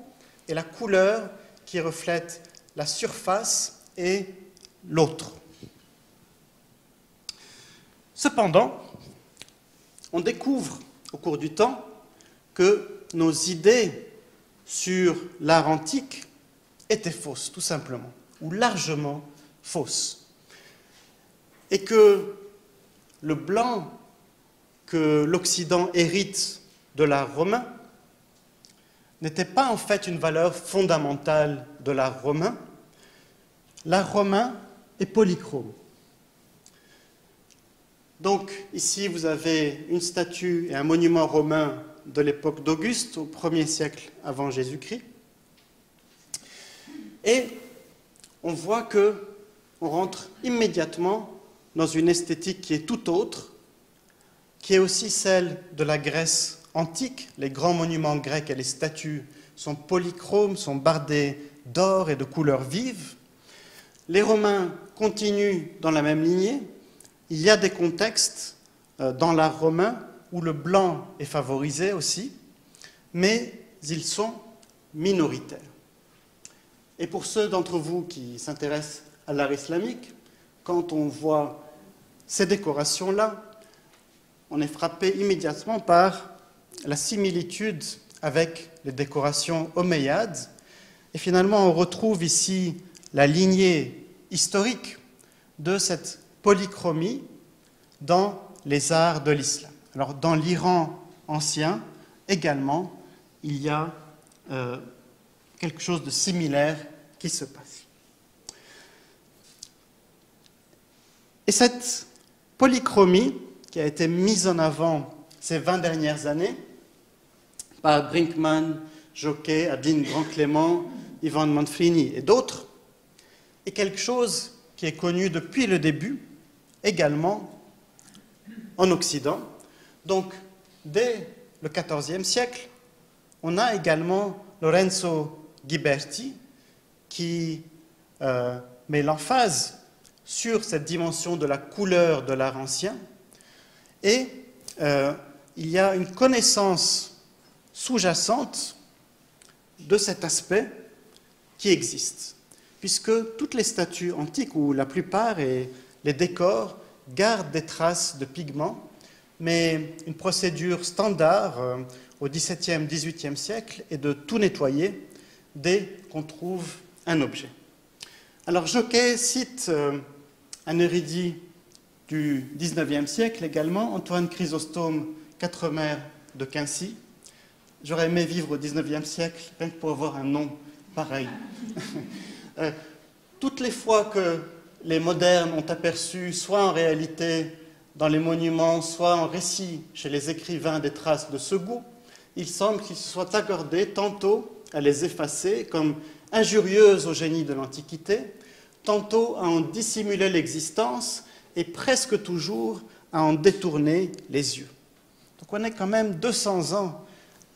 et la couleur qui reflète la surface et l'autre. Cependant, on découvre au cours du temps que nos idées sur l'art antique étaient fausses, tout simplement, ou largement fausses. Et que le blanc que l'Occident hérite de l'art romain n'était pas en fait une valeur fondamentale de l'art romain. L'art romain est polychrome. Donc ici vous avez une statue et un monument romain de l'époque d'Auguste, au 1er siècle avant Jésus-Christ. Et on voit qu'on rentre immédiatement dans une esthétique qui est tout autre, qui est aussi celle de la Grèce antique. Les grands monuments grecs et les statues sont polychromes, sont bardés d'or et de couleurs vives. Les Romains continuent dans la même lignée. Il y a des contextes dans l'art romain où le blanc est favorisé aussi, mais ils sont minoritaires. Et pour ceux d'entre vous qui s'intéressent à l'art islamique, quand on voit ces décorations-là, on est frappé immédiatement par la similitude avec les décorations omeyyades. Et finalement, on retrouve ici la lignée historique de cette polychromie dans les arts de l'islam. Alors, dans l'Iran ancien, également, il y a quelque chose de similaire qui se passe. Et cette polychromie qui a été mise en avant ces 20 dernières années par Brinkmann, Jocquet, Adeline Grand-Clément, Ivan Manfrini et d'autres, est quelque chose qui est connu depuis le début, également en Occident. Donc, dès le XIVe siècle, on a également Lorenzo Ghiberti qui met l'emphase sur cette dimension de la couleur de l'art ancien. Et il y a une connaissance sous-jacente de cet aspect qui existe, puisque toutes les statues antiques, ou la plupart, et les décors, gardent des traces de pigments, mais une procédure standard au XVIIe, XVIIIe siècle est de tout nettoyer dès qu'on trouve un objet. Alors Jocquet cite un érudit du XIXe siècle également, Antoine Chrysostome Quatremer de Quincy. J'aurais aimé vivre au XIXe siècle, rien que pour avoir un nom pareil. Toutes les fois que les modernes ont aperçu, soit en réalité dans les monuments, soit en récit chez les écrivains des traces de ce goût, il semble qu'ils se soient accordés tantôt à les effacer comme injurieuses au génie de l'Antiquité, tantôt à en dissimuler l'existence et presque toujours à en détourner les yeux. Donc Donc on est quand même 200 ans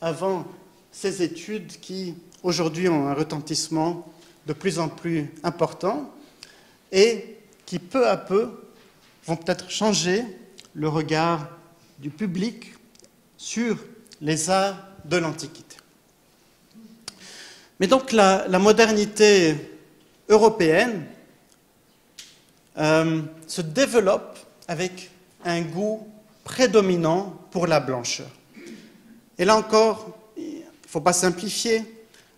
avant ces études qui, aujourd'hui, ont un retentissement de plus en plus important et qui, peu à peu, vont peut-être changer le regard du public sur les arts de l'Antiquité. Mais donc la modernité européenne se développe avec un goût prédominant pour la blancheur. Et là encore, il ne faut pas simplifier.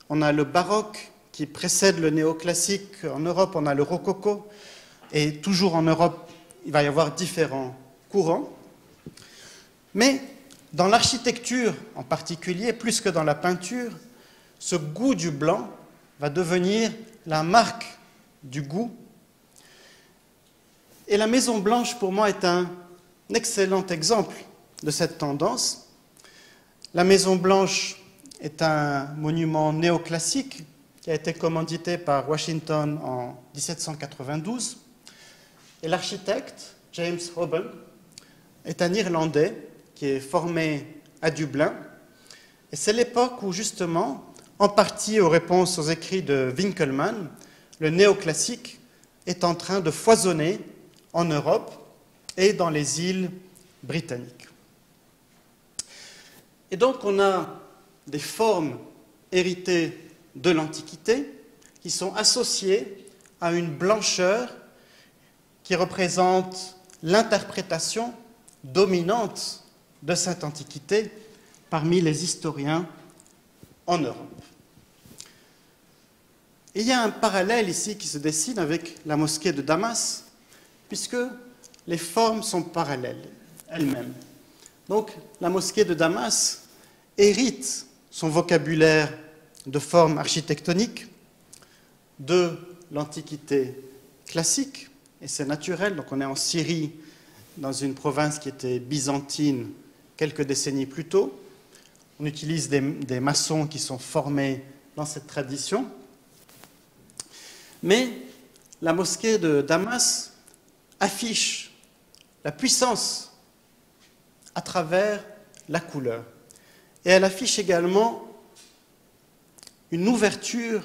On a le baroque qui précède le néoclassique. En Europe, on a le rococo. Et toujours en Europe, il va y avoir différents courants. Mais dans l'architecture en particulier, plus que dans la peinture, ce goût du blanc va devenir la marque du goût. Et la Maison Blanche, pour moi, est un excellent exemple de cette tendance. La Maison Blanche est un monument néoclassique qui a été commandité par Washington en 1792. Et l'architecte, James Hoban, est un Irlandais qui est formé à Dublin. Et c'est l'époque où, justement, en partie aux réponses aux écrits de Winkelmann, le néoclassique est en train de foisonner en Europe et dans les îles britanniques. Et donc on a des formes héritées de l'Antiquité qui sont associées à une blancheur qui représente l'interprétation dominante de cette Antiquité parmi les historiens en Europe. Et il y a un parallèle ici qui se dessine avec la mosquée de Damas, puisque les formes sont parallèles elles-mêmes. Donc la mosquée de Damas hérite son vocabulaire de formes architectoniques de l'Antiquité classique, et c'est naturel. Donc on est en Syrie, dans une province qui était byzantine quelques décennies plus tôt. On utilise des maçons qui sont formés dans cette tradition. Mais la mosquée de Damas affiche la puissance à travers la couleur. Et elle affiche également une ouverture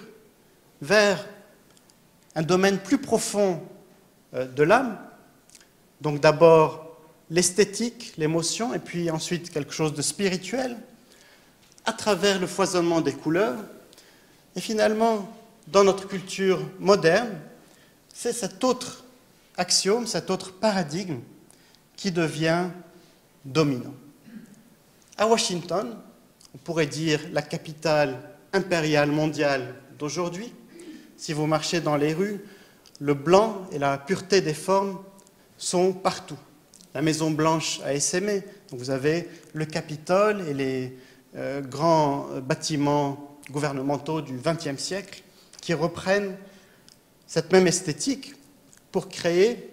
vers un domaine plus profond de l'âme. Donc d'abord l'esthétique, l'émotion, et puis ensuite quelque chose de spirituel, à travers le foisonnement des couleurs. Et finalement, dans notre culture moderne, c'est cet autre axiome, cet autre paradigme qui devient dominant. À Washington, on pourrait dire la capitale impériale mondiale d'aujourd'hui, si vous marchez dans les rues, le blanc et la pureté des formes sont partout. La Maison Blanche a essaimé, donc vous avez le Capitole et les grands bâtiments gouvernementaux du XXe siècle qui reprennent cette même esthétique pour créer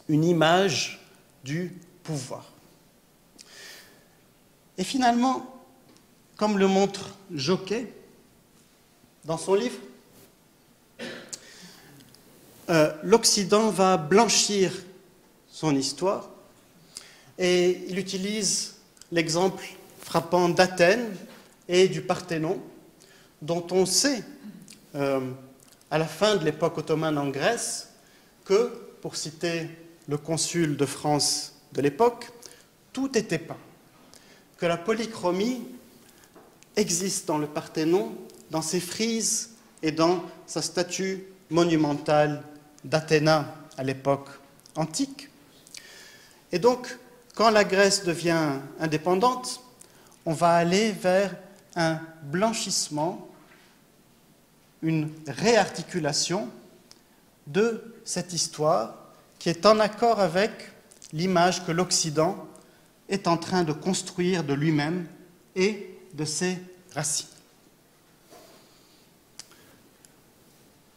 une image du pouvoir. Et finalement, comme le montre Jocquet dans son livre, l'Occident va blanchir son histoire et il utilise l'exemple frappant d'Athènes et du Parthénon, dont on sait, à la fin de l'époque ottomane en Grèce, que, pour citer le consul de France de l'époque, tout était peint, que la polychromie existe dans le Parthénon, dans ses frises et dans sa statue monumentale d'Athéna à l'époque antique. Et donc, quand la Grèce devient indépendante, on va aller vers un blanchissement, une réarticulation de cette histoire qui est en accord avec l'image que l'Occident est en train de construire de lui-même et de ses racines.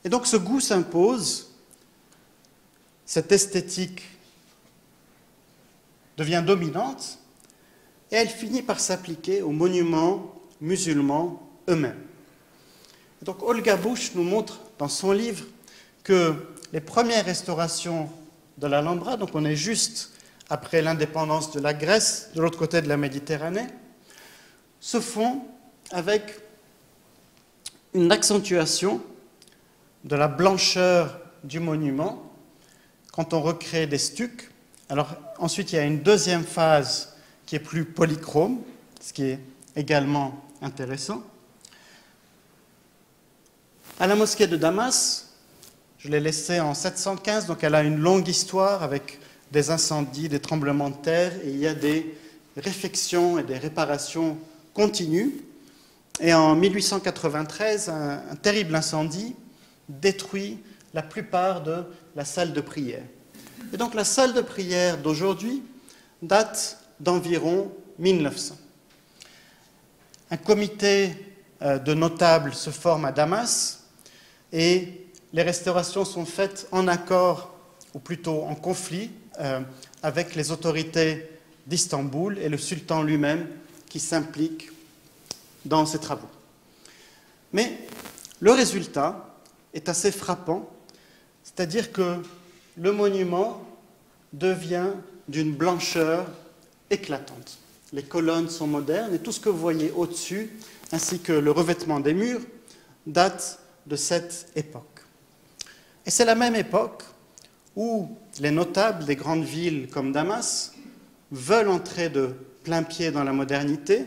Et donc ce goût s'impose, cette esthétique devient dominante et elle finit par s'appliquer aux monuments musulmans eux-mêmes. Donc Olga Bush nous montre dans son livre que les premières restaurations de l'Alhambra, donc on est juste après l'indépendance de la Grèce, de l'autre côté de la Méditerranée, se font avec une accentuation de la blancheur du monument quand on recrée des stucs. Alors ensuite, il y a une deuxième phase qui est plus polychrome, ce qui est également intéressant. À la mosquée de Damas, je l'ai laissée en 715, donc elle a une longue histoire avec des incendies, des tremblements de terre, et il y a des réfections et des réparations continues. Et en 1893, un terrible incendie détruit la plupart de la salle de prière. Et donc la salle de prière d'aujourd'hui date d'environ 1900. Un comité de notables se forme à Damas et les restaurations sont faites en accord, ou plutôt en conflit, avec les autorités d'Istanbul et le sultan lui-même qui s'implique dans ces travaux. Mais le résultat est assez frappant, c'est-à-dire que le monument devient d'une blancheur éclatante. Les colonnes sont modernes et tout ce que vous voyez au-dessus, ainsi que le revêtement des murs, date de cette époque. Et c'est la même époque où les notables des grandes villes comme Damas veulent entrer de plein pied dans la modernité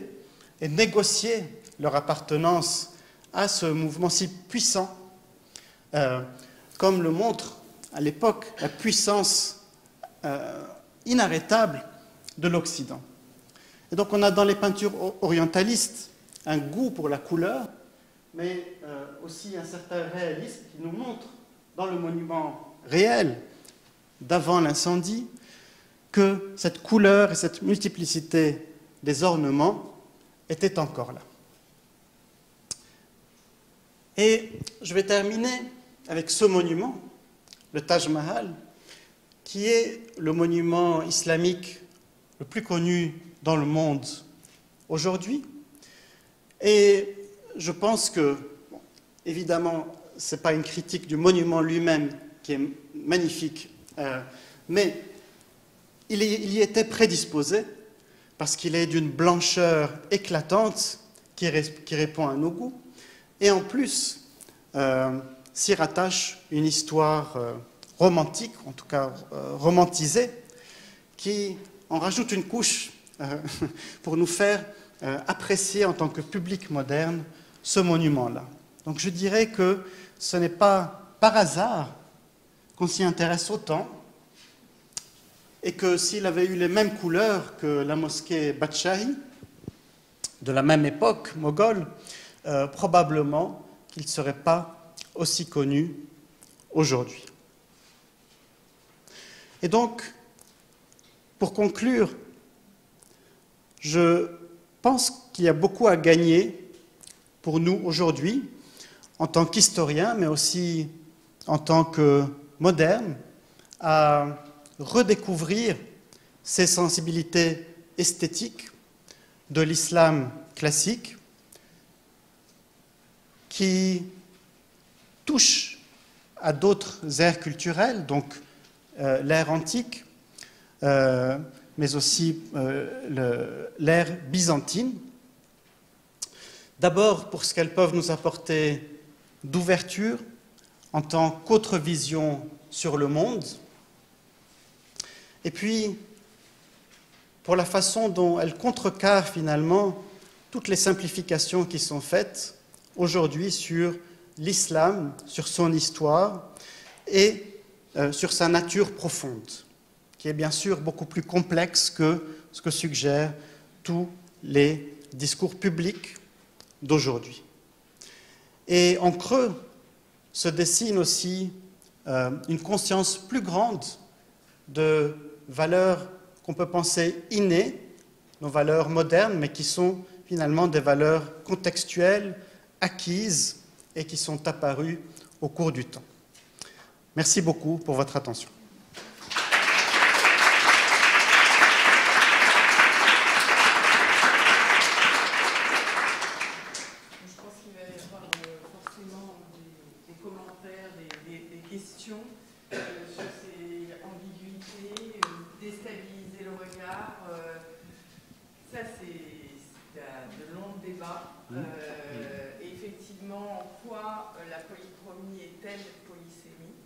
et négocier leur appartenance à ce mouvement si puissant, comme le montre à l'époque la puissance inarrêtable de l'Occident. Et donc on a dans les peintures orientalistes un goût pour la couleur, mais aussi un certain réalisme qui nous montre dans le monument réel d'avant l'incendie que cette couleur et cette multiplicité des ornements étaient encore là. Et je vais terminer avec ce monument, le Taj Mahal, qui est le monument islamique le plus connu dans le monde aujourd'hui. Et je pense que, bon, évidemment, ce n'est pas une critique du monument lui-même qui est magnifique, mais il y était prédisposé parce qu'il est d'une blancheur éclatante qui répond à nos goûts. Et en plus, s'y rattache une histoire romantique, en tout cas romantisée, qui en rajoute une couche pour nous faire apprécier en tant que public moderne ce monument-là. Donc je dirais que ce n'est pas par hasard qu'on s'y intéresse autant et que s'il avait eu les mêmes couleurs que la mosquée Badshahi, de la même époque, moghole, probablement qu'il ne serait pas aussi connu aujourd'hui. Et donc, pour conclure, je pense qu'il y a beaucoup à gagner pour nous aujourd'hui, en tant qu'historiens, mais aussi en tant que modernes, à redécouvrir ces sensibilités esthétiques de l'islam classique qui touchent à d'autres ères culturelles, donc l'ère antique, mais aussi l'ère byzantine. D'abord pour ce qu'elles peuvent nous apporter d'ouverture en tant qu'autre vision sur le monde, et puis pour la façon dont elles contrecarrent finalement toutes les simplifications qui sont faites aujourd'hui sur l'islam, sur son histoire et sur sa nature profonde, qui est bien sûr beaucoup plus complexe que ce que suggèrent tous les discours publics d'aujourd'hui. Et en creux se dessine aussi une conscience plus grande de valeurs qu'on peut penser innées, nos valeurs modernes, mais qui sont finalement des valeurs contextuelles, acquises et qui sont apparues au cours du temps. Merci beaucoup pour votre attention. Questions sur ces ambiguïtés, déstabiliser débat. Et effectivement, en quoi la polychromie est-elle polysémie?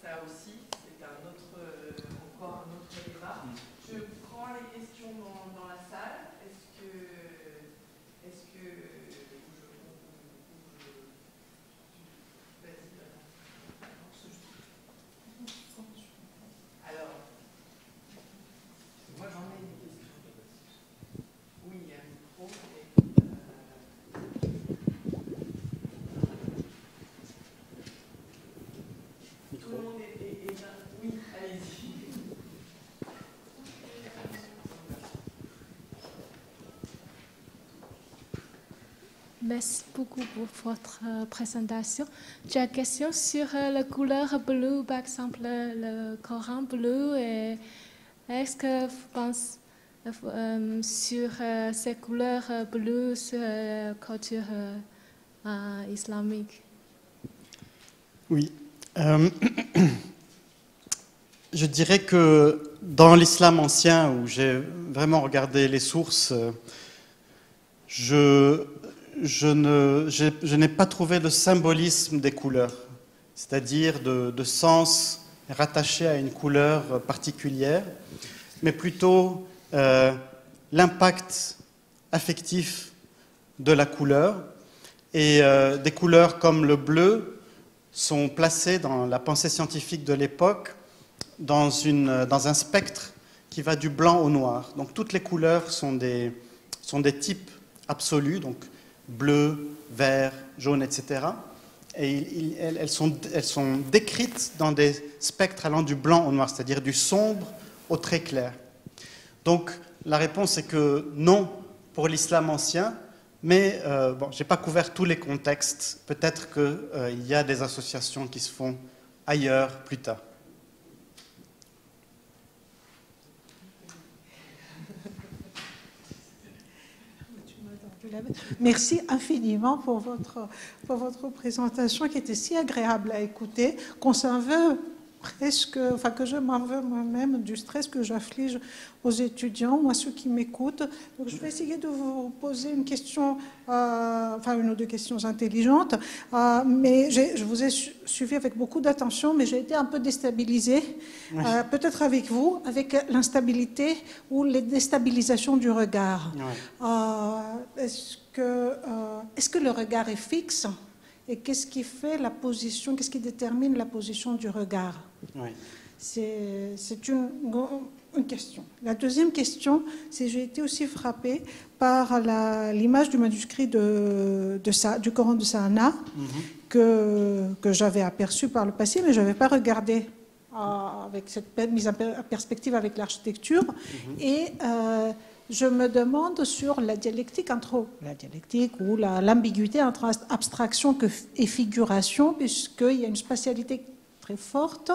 Ça aussi, c'est encore un autre débat. Je prends les questions dans la salle. Alors, moi j'en ai une question. Oui, il y a un micro. Tout le monde est là. Oui, allez-y. Merci beaucoup pour votre présentation. J'ai une question sur la couleur bleue, par exemple le Coran bleu. Est-ce que vous pensez sur ces couleurs bleues sur la culture islamique? Oui. Je dirais que dans l'islam ancien, où j'ai vraiment regardé les sources, je n'ai pas trouvé de symbolisme des couleurs, c'est-à-dire de sens rattaché à une couleur particulière, mais plutôt l'impact affectif de la couleur. Et des couleurs comme le bleu sont placées dans la pensée scientifique de l'époque dans un spectre qui va du blanc au noir. Donc toutes les couleurs sont des types absolus, donc bleu, vert, jaune, etc. Et elles sont décrites dans des spectres allant du blanc au noir, c'est-à-dire du sombre au très clair. Donc la réponse est que non pour l'islam ancien, mais bon, je n'ai pas couvert tous les contextes. Peut-être qu'il y a des associations qui se font ailleurs plus tard. Merci infiniment pour votre présentation qui était si agréable à écouter qu'on s'en veut presque, enfin que je m'en veux moi-même du stress que j'afflige aux étudiants ou à ceux qui m'écoutent. Donc je vais essayer de vous poser une question, enfin une ou deux questions intelligentes, mais je vous ai suivi avec beaucoup d'attention, mais j'ai été un peu déstabilisée, oui. Peut-être avec vous, avec l'instabilité ou les déstabilisations du regard. Oui. Est-ce que le regard est fixe? Et qu'est-ce qui fait la position, qu'est-ce qui détermine la position du regard? Oui. C'est une question. La deuxième question, c'est j'ai été aussi frappée par l'image du manuscrit du Coran de Sahana que j'avais aperçu par le passé, mais je n'avais pas regardé avec cette mise en perspective avec l'architecture. Et je me demande sur la dialectique ou l'ambiguïté entre abstraction et figuration, puisqu'il y a une spatialité très forte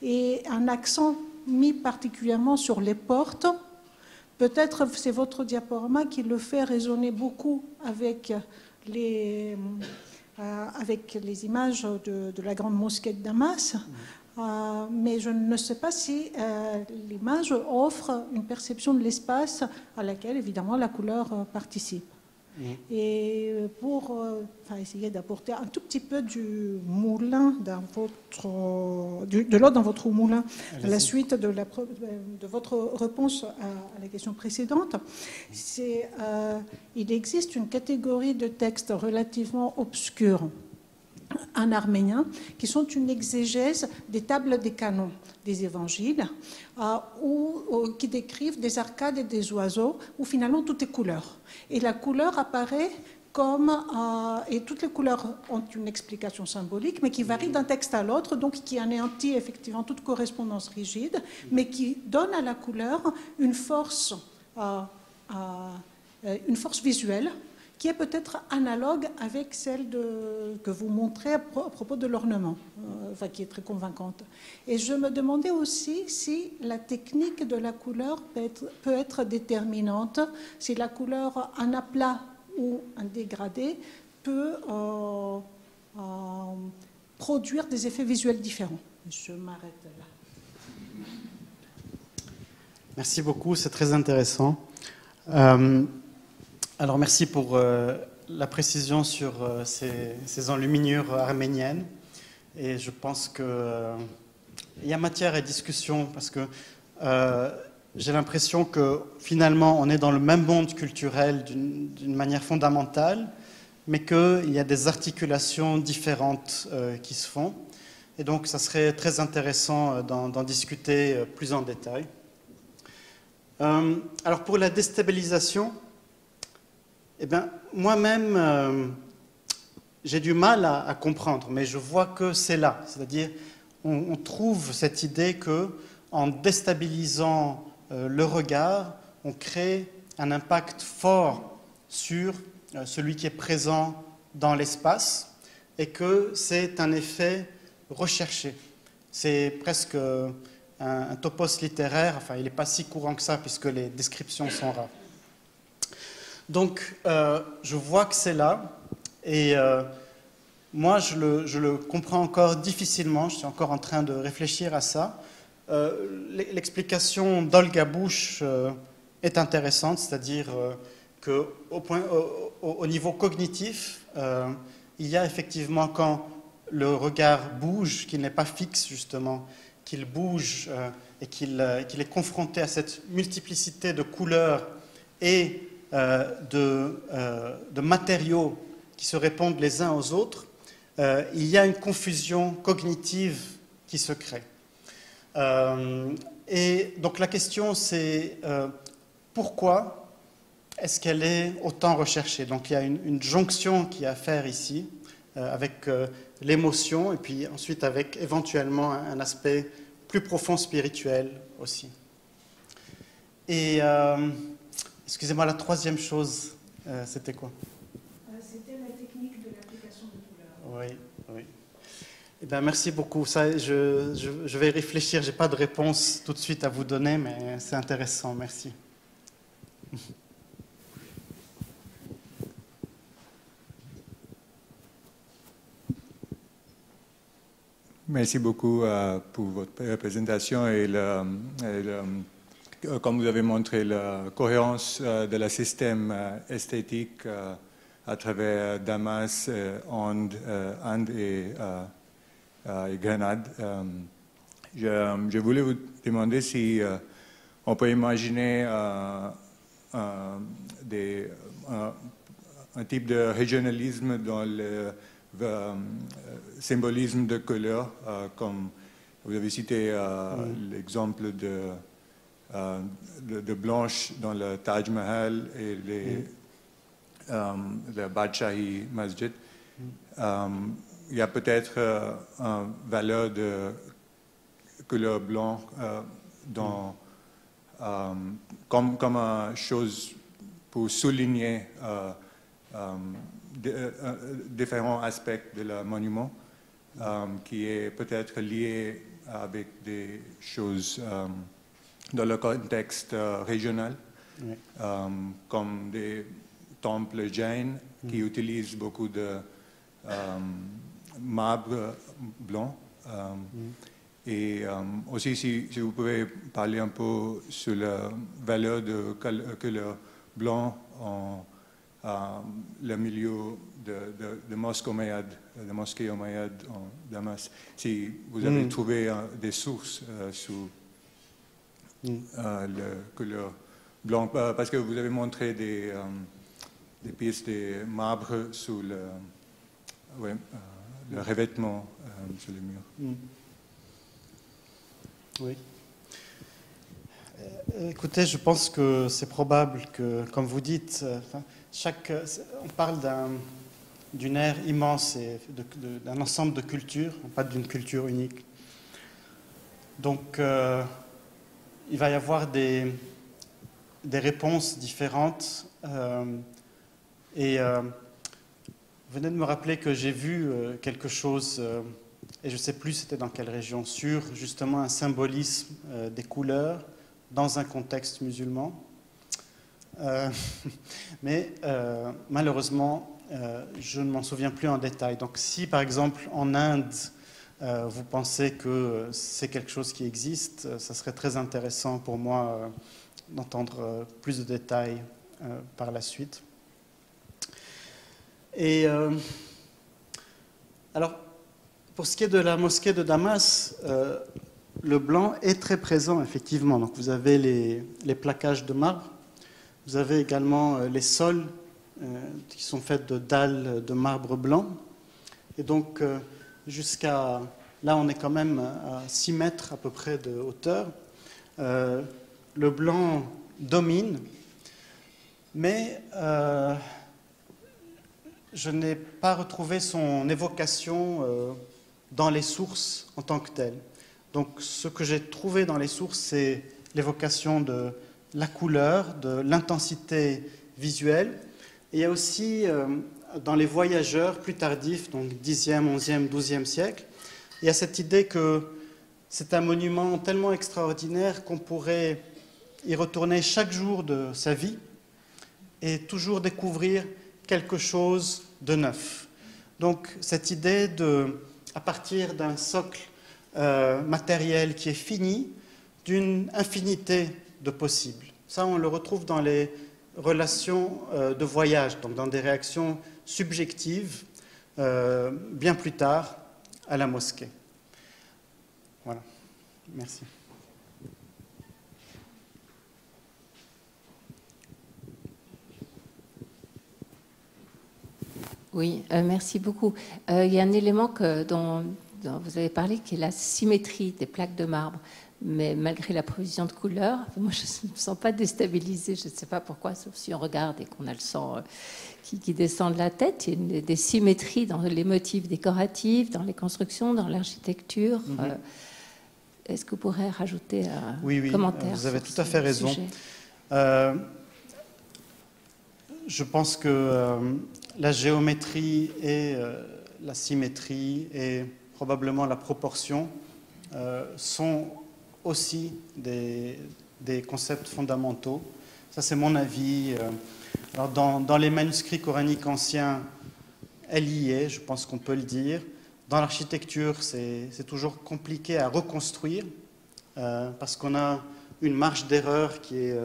et un accent mis particulièrement sur les portes. Peut-être c'est votre diaporama qui le fait résonner beaucoup avec les images de la grande mosquée de Damas. Mais je ne sais pas si l'image offre une perception de l'espace à laquelle, évidemment, la couleur participe. Et pour essayer d'apporter un tout petit peu du moulin de l'eau dans votre moulin, à la suite de votre réponse à la question précédente, il existe une catégorie de textes relativement obscurs en arménien, qui sont une exégèse des tables des canons des évangiles, qui décrivent des arcades et des oiseaux, où finalement tout est couleur. Et la couleur apparaît comme... et toutes les couleurs ont une explication symbolique, mais qui varie d'un texte à l'autre, donc qui anéantit effectivement toute correspondance rigide, mais qui donne à la couleur une force visuelle, qui est peut-être analogue avec celle que vous montrez à propos de l'ornement, qui est très convaincante. Et je me demandais aussi si la technique de la couleur peut être déterminante, si la couleur en aplat ou en dégradé peut produire des effets visuels différents. Je m'arrête là. Merci beaucoup, c'est très intéressant. Alors merci pour la précision sur ces enluminures arméniennes. Et je pense qu'il y a matière à discussion parce que j'ai l'impression que finalement on est dans le même monde culturel d'une manière fondamentale, mais qu'il y a des articulations différentes qui se font. Et donc ça serait très intéressant d'en discuter plus en détail. Alors pour la déstabilisation, eh bien, moi-même, j'ai du mal à comprendre, mais je vois que c'est là. C'est-à-dire, on trouve cette idée qu'en déstabilisant le regard, on crée un impact fort sur celui qui est présent dans l'espace et que c'est un effet recherché. C'est presque un topos littéraire, enfin il n'est pas si courant que ça puisque les descriptions sont rares. Donc je vois que c'est là et moi je le comprends encore difficilement, je suis encore en train de réfléchir à ça. L'explication d'Olga Bush est intéressante, c'est-à-dire qu'au niveau cognitif, il y a effectivement quand le regard bouge, qu'il n'est pas fixe justement, qu'il bouge et qu'il est confronté à cette multiplicité de couleurs et de matériaux qui se répondent les uns aux autres, il y a une confusion cognitive qui se crée. Et donc la question c'est pourquoi est-ce qu'elle est autant recherchée? Donc il y a une jonction qui est à faire ici avec l'émotion et puis ensuite avec éventuellement un aspect plus profond spirituel aussi. Et excusez-moi, la troisième chose, c'était quoi? C'était la technique de l'application de couleurs. Oui, oui. Eh bien, merci beaucoup. Ça, je vais réfléchir. Je n'ai pas de réponse tout de suite à vous donner, mais c'est intéressant. Merci. Merci beaucoup pour votre présentation et comme vous avez montré la cohérence de la système esthétique à travers Damas, Inde et Grenade. Je voulais vous demander si on peut imaginer un type de régionalisme dans le symbolisme de couleur, comme vous avez cité l'exemple de Blanche dans le Taj Mahal et le Badshahi Masjid. Il y a peut-être une valeur de couleur blanc comme une chose pour souligner différents aspects de le monument qui est peut-être lié avec des choses dans le contexte régional, oui. Comme des temples jains qui utilisent beaucoup de marbre blanc. Et aussi, si vous pouvez parler un peu sur la valeur de couleur blanc en le milieu de mosquée Omeyyade en Damas, si vous avez trouvé des sources sur la couleur blanc, parce que vous avez montré des pièces de marbre sur le revêtement sur le mur. Oui. Écoutez, je pense que c'est probable que, comme vous dites, on parle d'une ère immense et d'un ensemble de cultures, pas d'une culture unique. Donc, il va y avoir des réponses différentes. Et vous venez de me rappeler que j'ai vu quelque chose, et je ne sais plus c'était dans quelle région, sur justement un symbolisme des couleurs dans un contexte musulman. Mais malheureusement, je ne m'en souviens plus en détail. Donc si par exemple en Inde, vous pensez que c'est quelque chose qui existe, ça serait très intéressant pour moi d'entendre plus de détails par la suite. Et alors, pour ce qui est de la mosquée de Damas, le blanc est très présent, effectivement. Donc, vous avez les plaquages de marbre, vous avez également les sols qui sont faits de dalles de marbre blanc. Et donc, jusqu'à... Là, on est quand même à 6 mètres à peu près de hauteur. Le blanc domine, mais je n'ai pas retrouvé son évocation dans les sources en tant que telles. Donc, ce que j'ai trouvé dans les sources, c'est l'évocation de la couleur, de l'intensité visuelle. Et il y a aussi, dans les voyageurs plus tardifs, donc 10e, 11e, 12e siècle, il y a cette idée que c'est un monument tellement extraordinaire qu'on pourrait y retourner chaque jour de sa vie et toujours découvrir quelque chose de neuf. Donc, cette idée à partir d'un socle matériel qui est fini, d'une infinité de possibles. Ça, on le retrouve dans les relations de voyage, donc dans des réactions subjectives, bien plus tard, à la mosquée. Voilà. Merci. Oui, merci beaucoup. Il y a un élément dont vous avez parlé qui est la symétrie des plaques de marbre. Mais malgré la provision de couleurs, moi je ne me sens pas déstabilisée, je ne sais pas pourquoi, sauf si on regarde et qu'on a le sang qui descend de la tête. Il y a des symétries dans les motifs décoratifs, dans les constructions, dans l'architecture. Est-ce que vous pourrez rajouter un commentaire? Vous avez tout à fait raison. Je pense que la géométrie et la symétrie et probablement la proportion sont aussi des concepts fondamentaux. Ça, c'est mon avis. Alors, dans les manuscrits coraniques anciens, elle y est, je pense qu'on peut le dire. Dans l'architecture, c'est toujours compliqué à reconstruire parce qu'on a une marge d'erreur qui est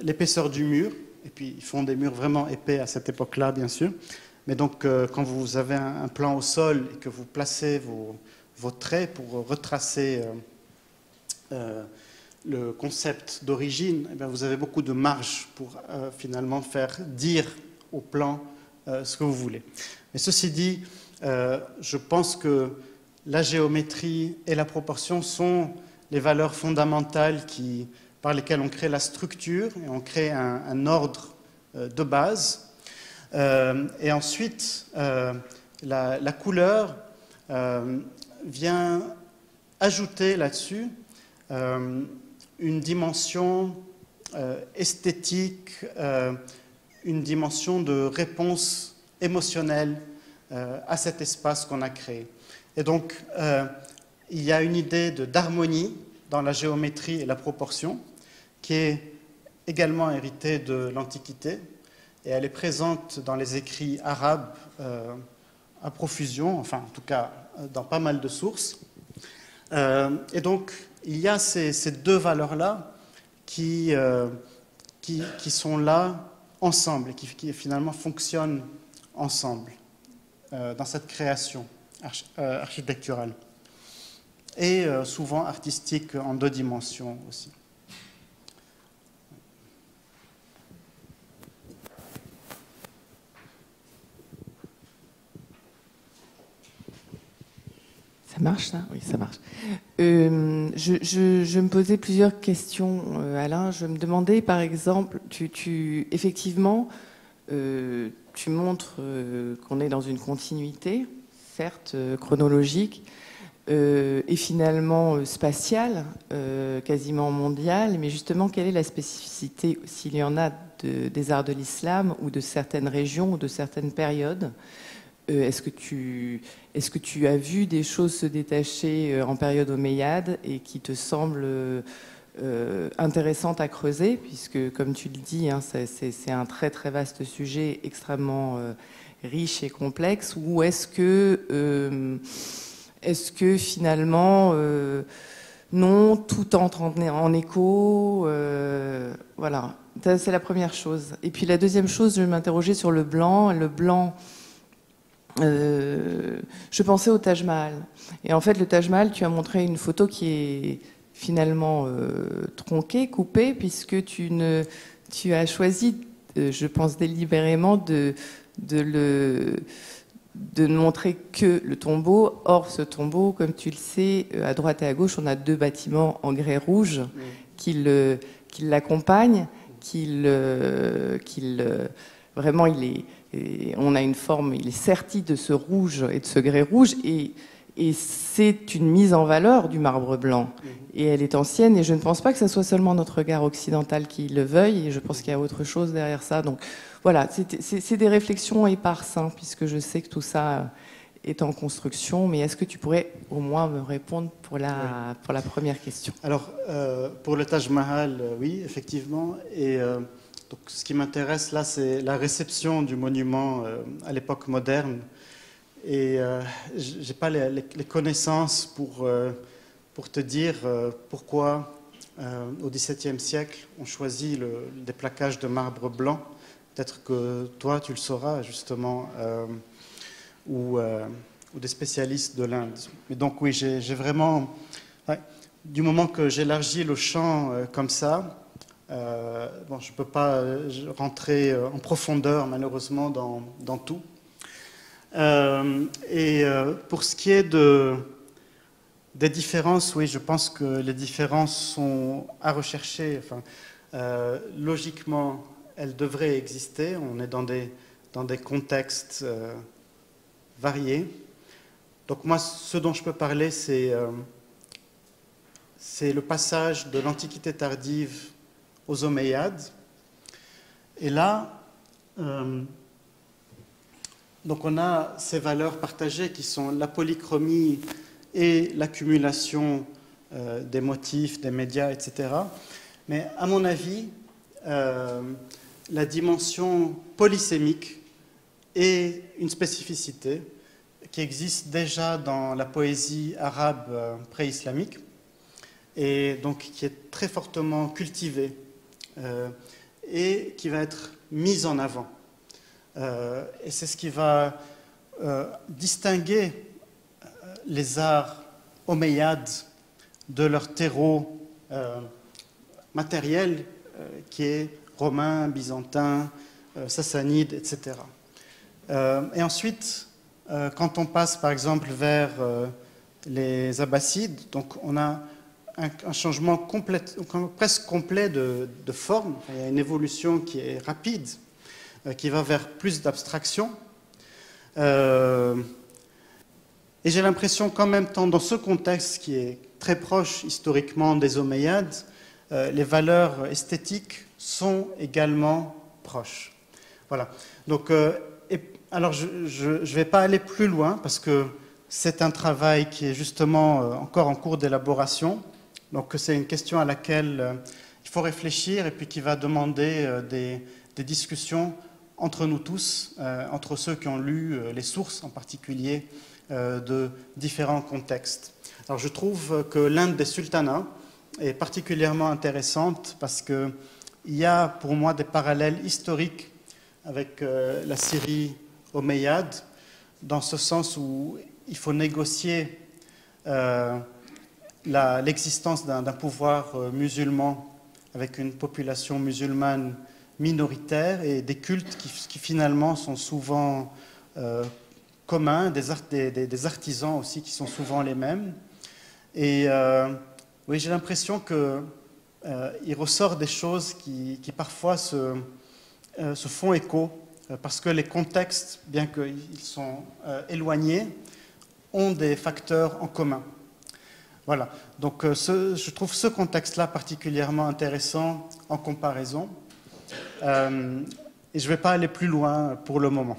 l'épaisseur du mur. Et puis, ils font des murs vraiment épais à cette époque-là, bien sûr. Mais donc, quand vous avez un plan au sol et que vous placez vos traits pour retracer le concept d'origine, eh bien, vous avez beaucoup de marge pour finalement faire dire au plan ce que vous voulez. Mais ceci dit, je pense que la géométrie et la proportion sont les valeurs fondamentales par lesquelles on crée la structure et on crée un ordre de base. Et ensuite, la couleur vient ajouter là-dessus une dimension esthétique, une dimension de réponse émotionnelle à cet espace qu'on a créé. Et donc, il y a une idée d'harmonie dans la géométrie et la proportion qui est également héritée de l'Antiquité, et elle est présente dans les écrits arabes à profusion, enfin en tout cas dans pas mal de sources. Et donc il y a ces deux valeurs-là qui sont là ensemble et qui finalement fonctionnent ensemble dans cette création architecturale et souvent artistique en 2 dimensions aussi. Ça marche, ça? Oui, ça marche. Je me posais plusieurs questions, Alain. Je me demandais, par exemple, effectivement, tu montres qu'on est dans une continuité, certes chronologique, et finalement spatiale, quasiment mondiale. Mais justement, quelle est la spécificité, s'il y en a, des arts de l'islam ou de certaines régions ou de certaines périodes? Est-ce que tu as vu des choses se détacher en période omeyyade et qui te semblent intéressantes à creuser, puisque, comme tu le dis, hein, c'est un très très vaste sujet, extrêmement riche et complexe, ou est-ce que finalement, non, tout entre en écho, voilà. c'est la première chose. Et puis la deuxième chose, je m'interrogeais sur le blanc. Le blanc, je pensais au Taj Mahal. Et en fait, le Taj Mahal, tu as montré une photo qui est finalement tronquée, coupée, puisque tu as choisi, je pense délibérément, de ne montrer que le tombeau. Or, ce tombeau, comme tu le sais, à droite et à gauche, on a 2 bâtiments en grès rouge qui l'accompagnent, vraiment, on a une forme, il est serti de ce rouge et de ce grès rouge, et c'est une mise en valeur du marbre blanc. Et elle est ancienne, et je ne pense pas que ce soit seulement notre regard occidental qui le veuille, et je pense qu'il y a autre chose derrière ça. Donc voilà, c'est des réflexions éparses, hein, puisque je sais que tout ça est en construction, mais est-ce que tu pourrais au moins me répondre pour la première question? Alors, pour le Taj Mahal, oui, effectivement. Et donc, ce qui m'intéresse là, c'est la réception du monument à l'époque moderne. Et je n'ai pas les connaissances pour te dire pourquoi, au XVIIe siècle, on choisit des plaquages de marbre blanc. Peut-être que toi, tu le sauras, justement, ou des spécialistes de l'Inde. Mais donc, oui, j'ai vraiment... Ouais, du moment que j'élargis le champ comme ça, bon, je ne peux pas rentrer en profondeur, malheureusement, dans tout. Pour ce qui est des différences, oui, je pense que les différences sont à rechercher. Enfin, logiquement, elles devraient exister. On est dans des contextes variés. Donc moi, ce dont je peux parler, c'est le passage de l'Antiquité tardive aux Omeyyades. Et là, donc on a ces valeurs partagées qui sont la polychromie et l'accumulation des motifs, des médias, etc. Mais à mon avis, la dimension polysémique est une spécificité qui existe déjà dans la poésie arabe pré-islamique et donc qui est très fortement cultivée et qui va être mise en avant. Et c'est ce qui va distinguer les arts omeyyades de leur terreau matériel qui est romain, byzantin, sassanide, etc. Et ensuite, quand on passe par exemple vers les Abbassides, donc on a un changement presque complet de forme. Il y a une évolution qui est rapide, qui va vers plus d'abstraction. Et j'ai l'impression qu'en même temps, dans ce contexte qui est très proche historiquement des Omeyyades, les valeurs esthétiques sont également proches. Voilà. Donc, alors, je ne vais pas aller plus loin parce que c'est un travail qui est justement encore en cours d'élaboration. Donc, c'est une question à laquelle il faut réfléchir et puis qui va demander des discussions entre nous tous, entre ceux qui ont lu les sources en particulier de différents contextes. Alors, je trouve que l'Inde des sultanats est particulièrement intéressante parce qu'il y a pour moi des parallèles historiques avec la Syrie omeyyade, dans ce sens où il faut négocier l'existence d'un pouvoir musulman avec une population musulmane minoritaire et des cultes qui finalement sont souvent communs, des artisans aussi qui sont souvent les mêmes. Et oui, j'ai l'impression qu'il ressort des choses qui parfois se font écho, parce que les contextes, bien qu'ils sont éloignés, ont des facteurs en commun. Voilà, donc je trouve ce contexte-là particulièrement intéressant en comparaison. Et je ne vais pas aller plus loin pour le moment.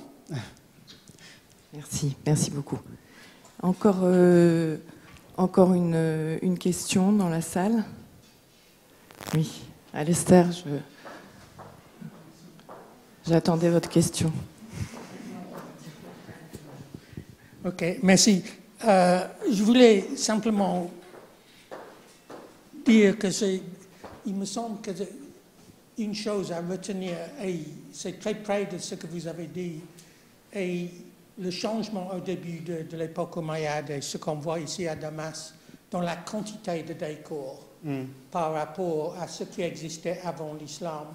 Merci beaucoup. Encore une question dans la salle? Oui, Alistair, j'attendais votre question. Ok, merci. Je voulais simplement dire que il me semble que une chose à retenir, et c'est très près de ce que vous avez dit, et le changement au début de l'époque omeyyade et ce qu'on voit ici à Damas, dans la quantité de décors par rapport à ce qui existait avant l'islam,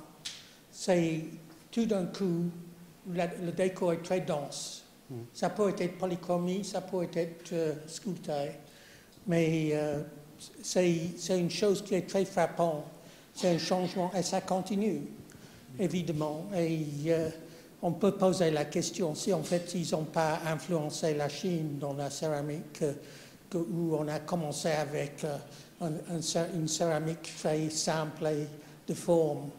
c'est tout d'un coup, le décor est très dense. Ça peut être polychromie, ça peut être sculpté, mais c'est une chose qui est très frappante. C'est un changement et ça continue, évidemment. Et on peut poser la question si en fait ils n'ont pas influencé la Chine dans la céramique, où on a commencé avec une céramique très simple et de forme.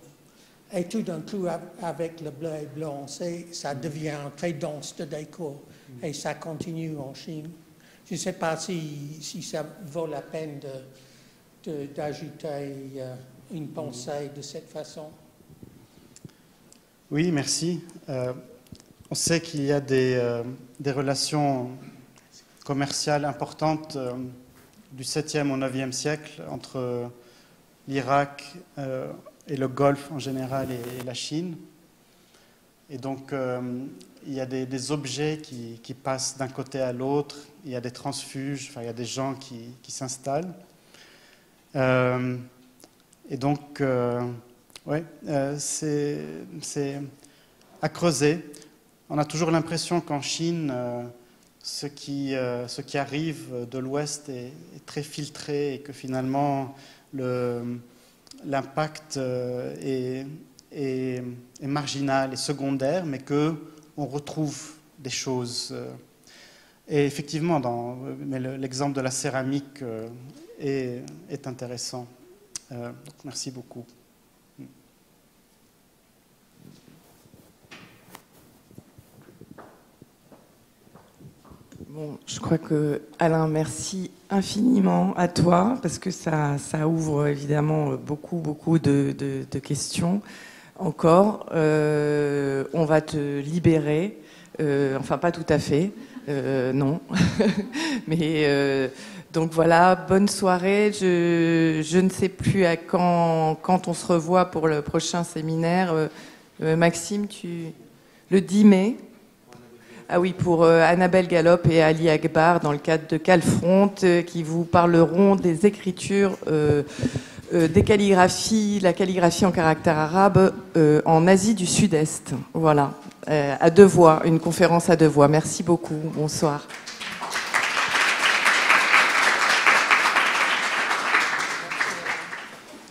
Et tout d'un coup, avec le bleu et blanc, ça devient très dense de décor. Et ça continue en Chine. Je ne sais pas si ça vaut la peine d'ajouter une pensée de cette façon. Oui, merci. On sait qu'il y a des relations commerciales importantes du 7e au 9e siècle entre l'Irak et le Golfe en général et la Chine. Et donc, il y a des objets qui passent d'un côté à l'autre, il y a des transfuges, enfin, il y a des gens qui s'installent. Et donc, ouais, c'est à creuser. On a toujours l'impression qu'en Chine, ce qui arrive de l'Ouest est très filtré et que finalement, l'impact est marginal et secondaire, mais qu'on retrouve des choses. Et effectivement, l'exemple de la céramique est intéressant. Donc, merci beaucoup. Bon, je crois que Alain, merci infiniment à toi parce que ça ouvre évidemment beaucoup de questions. Encore, on va te libérer, enfin pas tout à fait, non, mais donc voilà, bonne soirée. Je ne sais plus à quand on se revoit pour le prochain séminaire. Maxime, le 10 mai. Ah oui, pour Annabelle Gallop et Ali Akbar, dans le cadre de Calfront, qui vous parleront des écritures, des calligraphies, la calligraphie en caractère arabe en Asie du Sud-Est. Voilà, à 2 voix, une conférence à 2 voix. Merci beaucoup, bonsoir.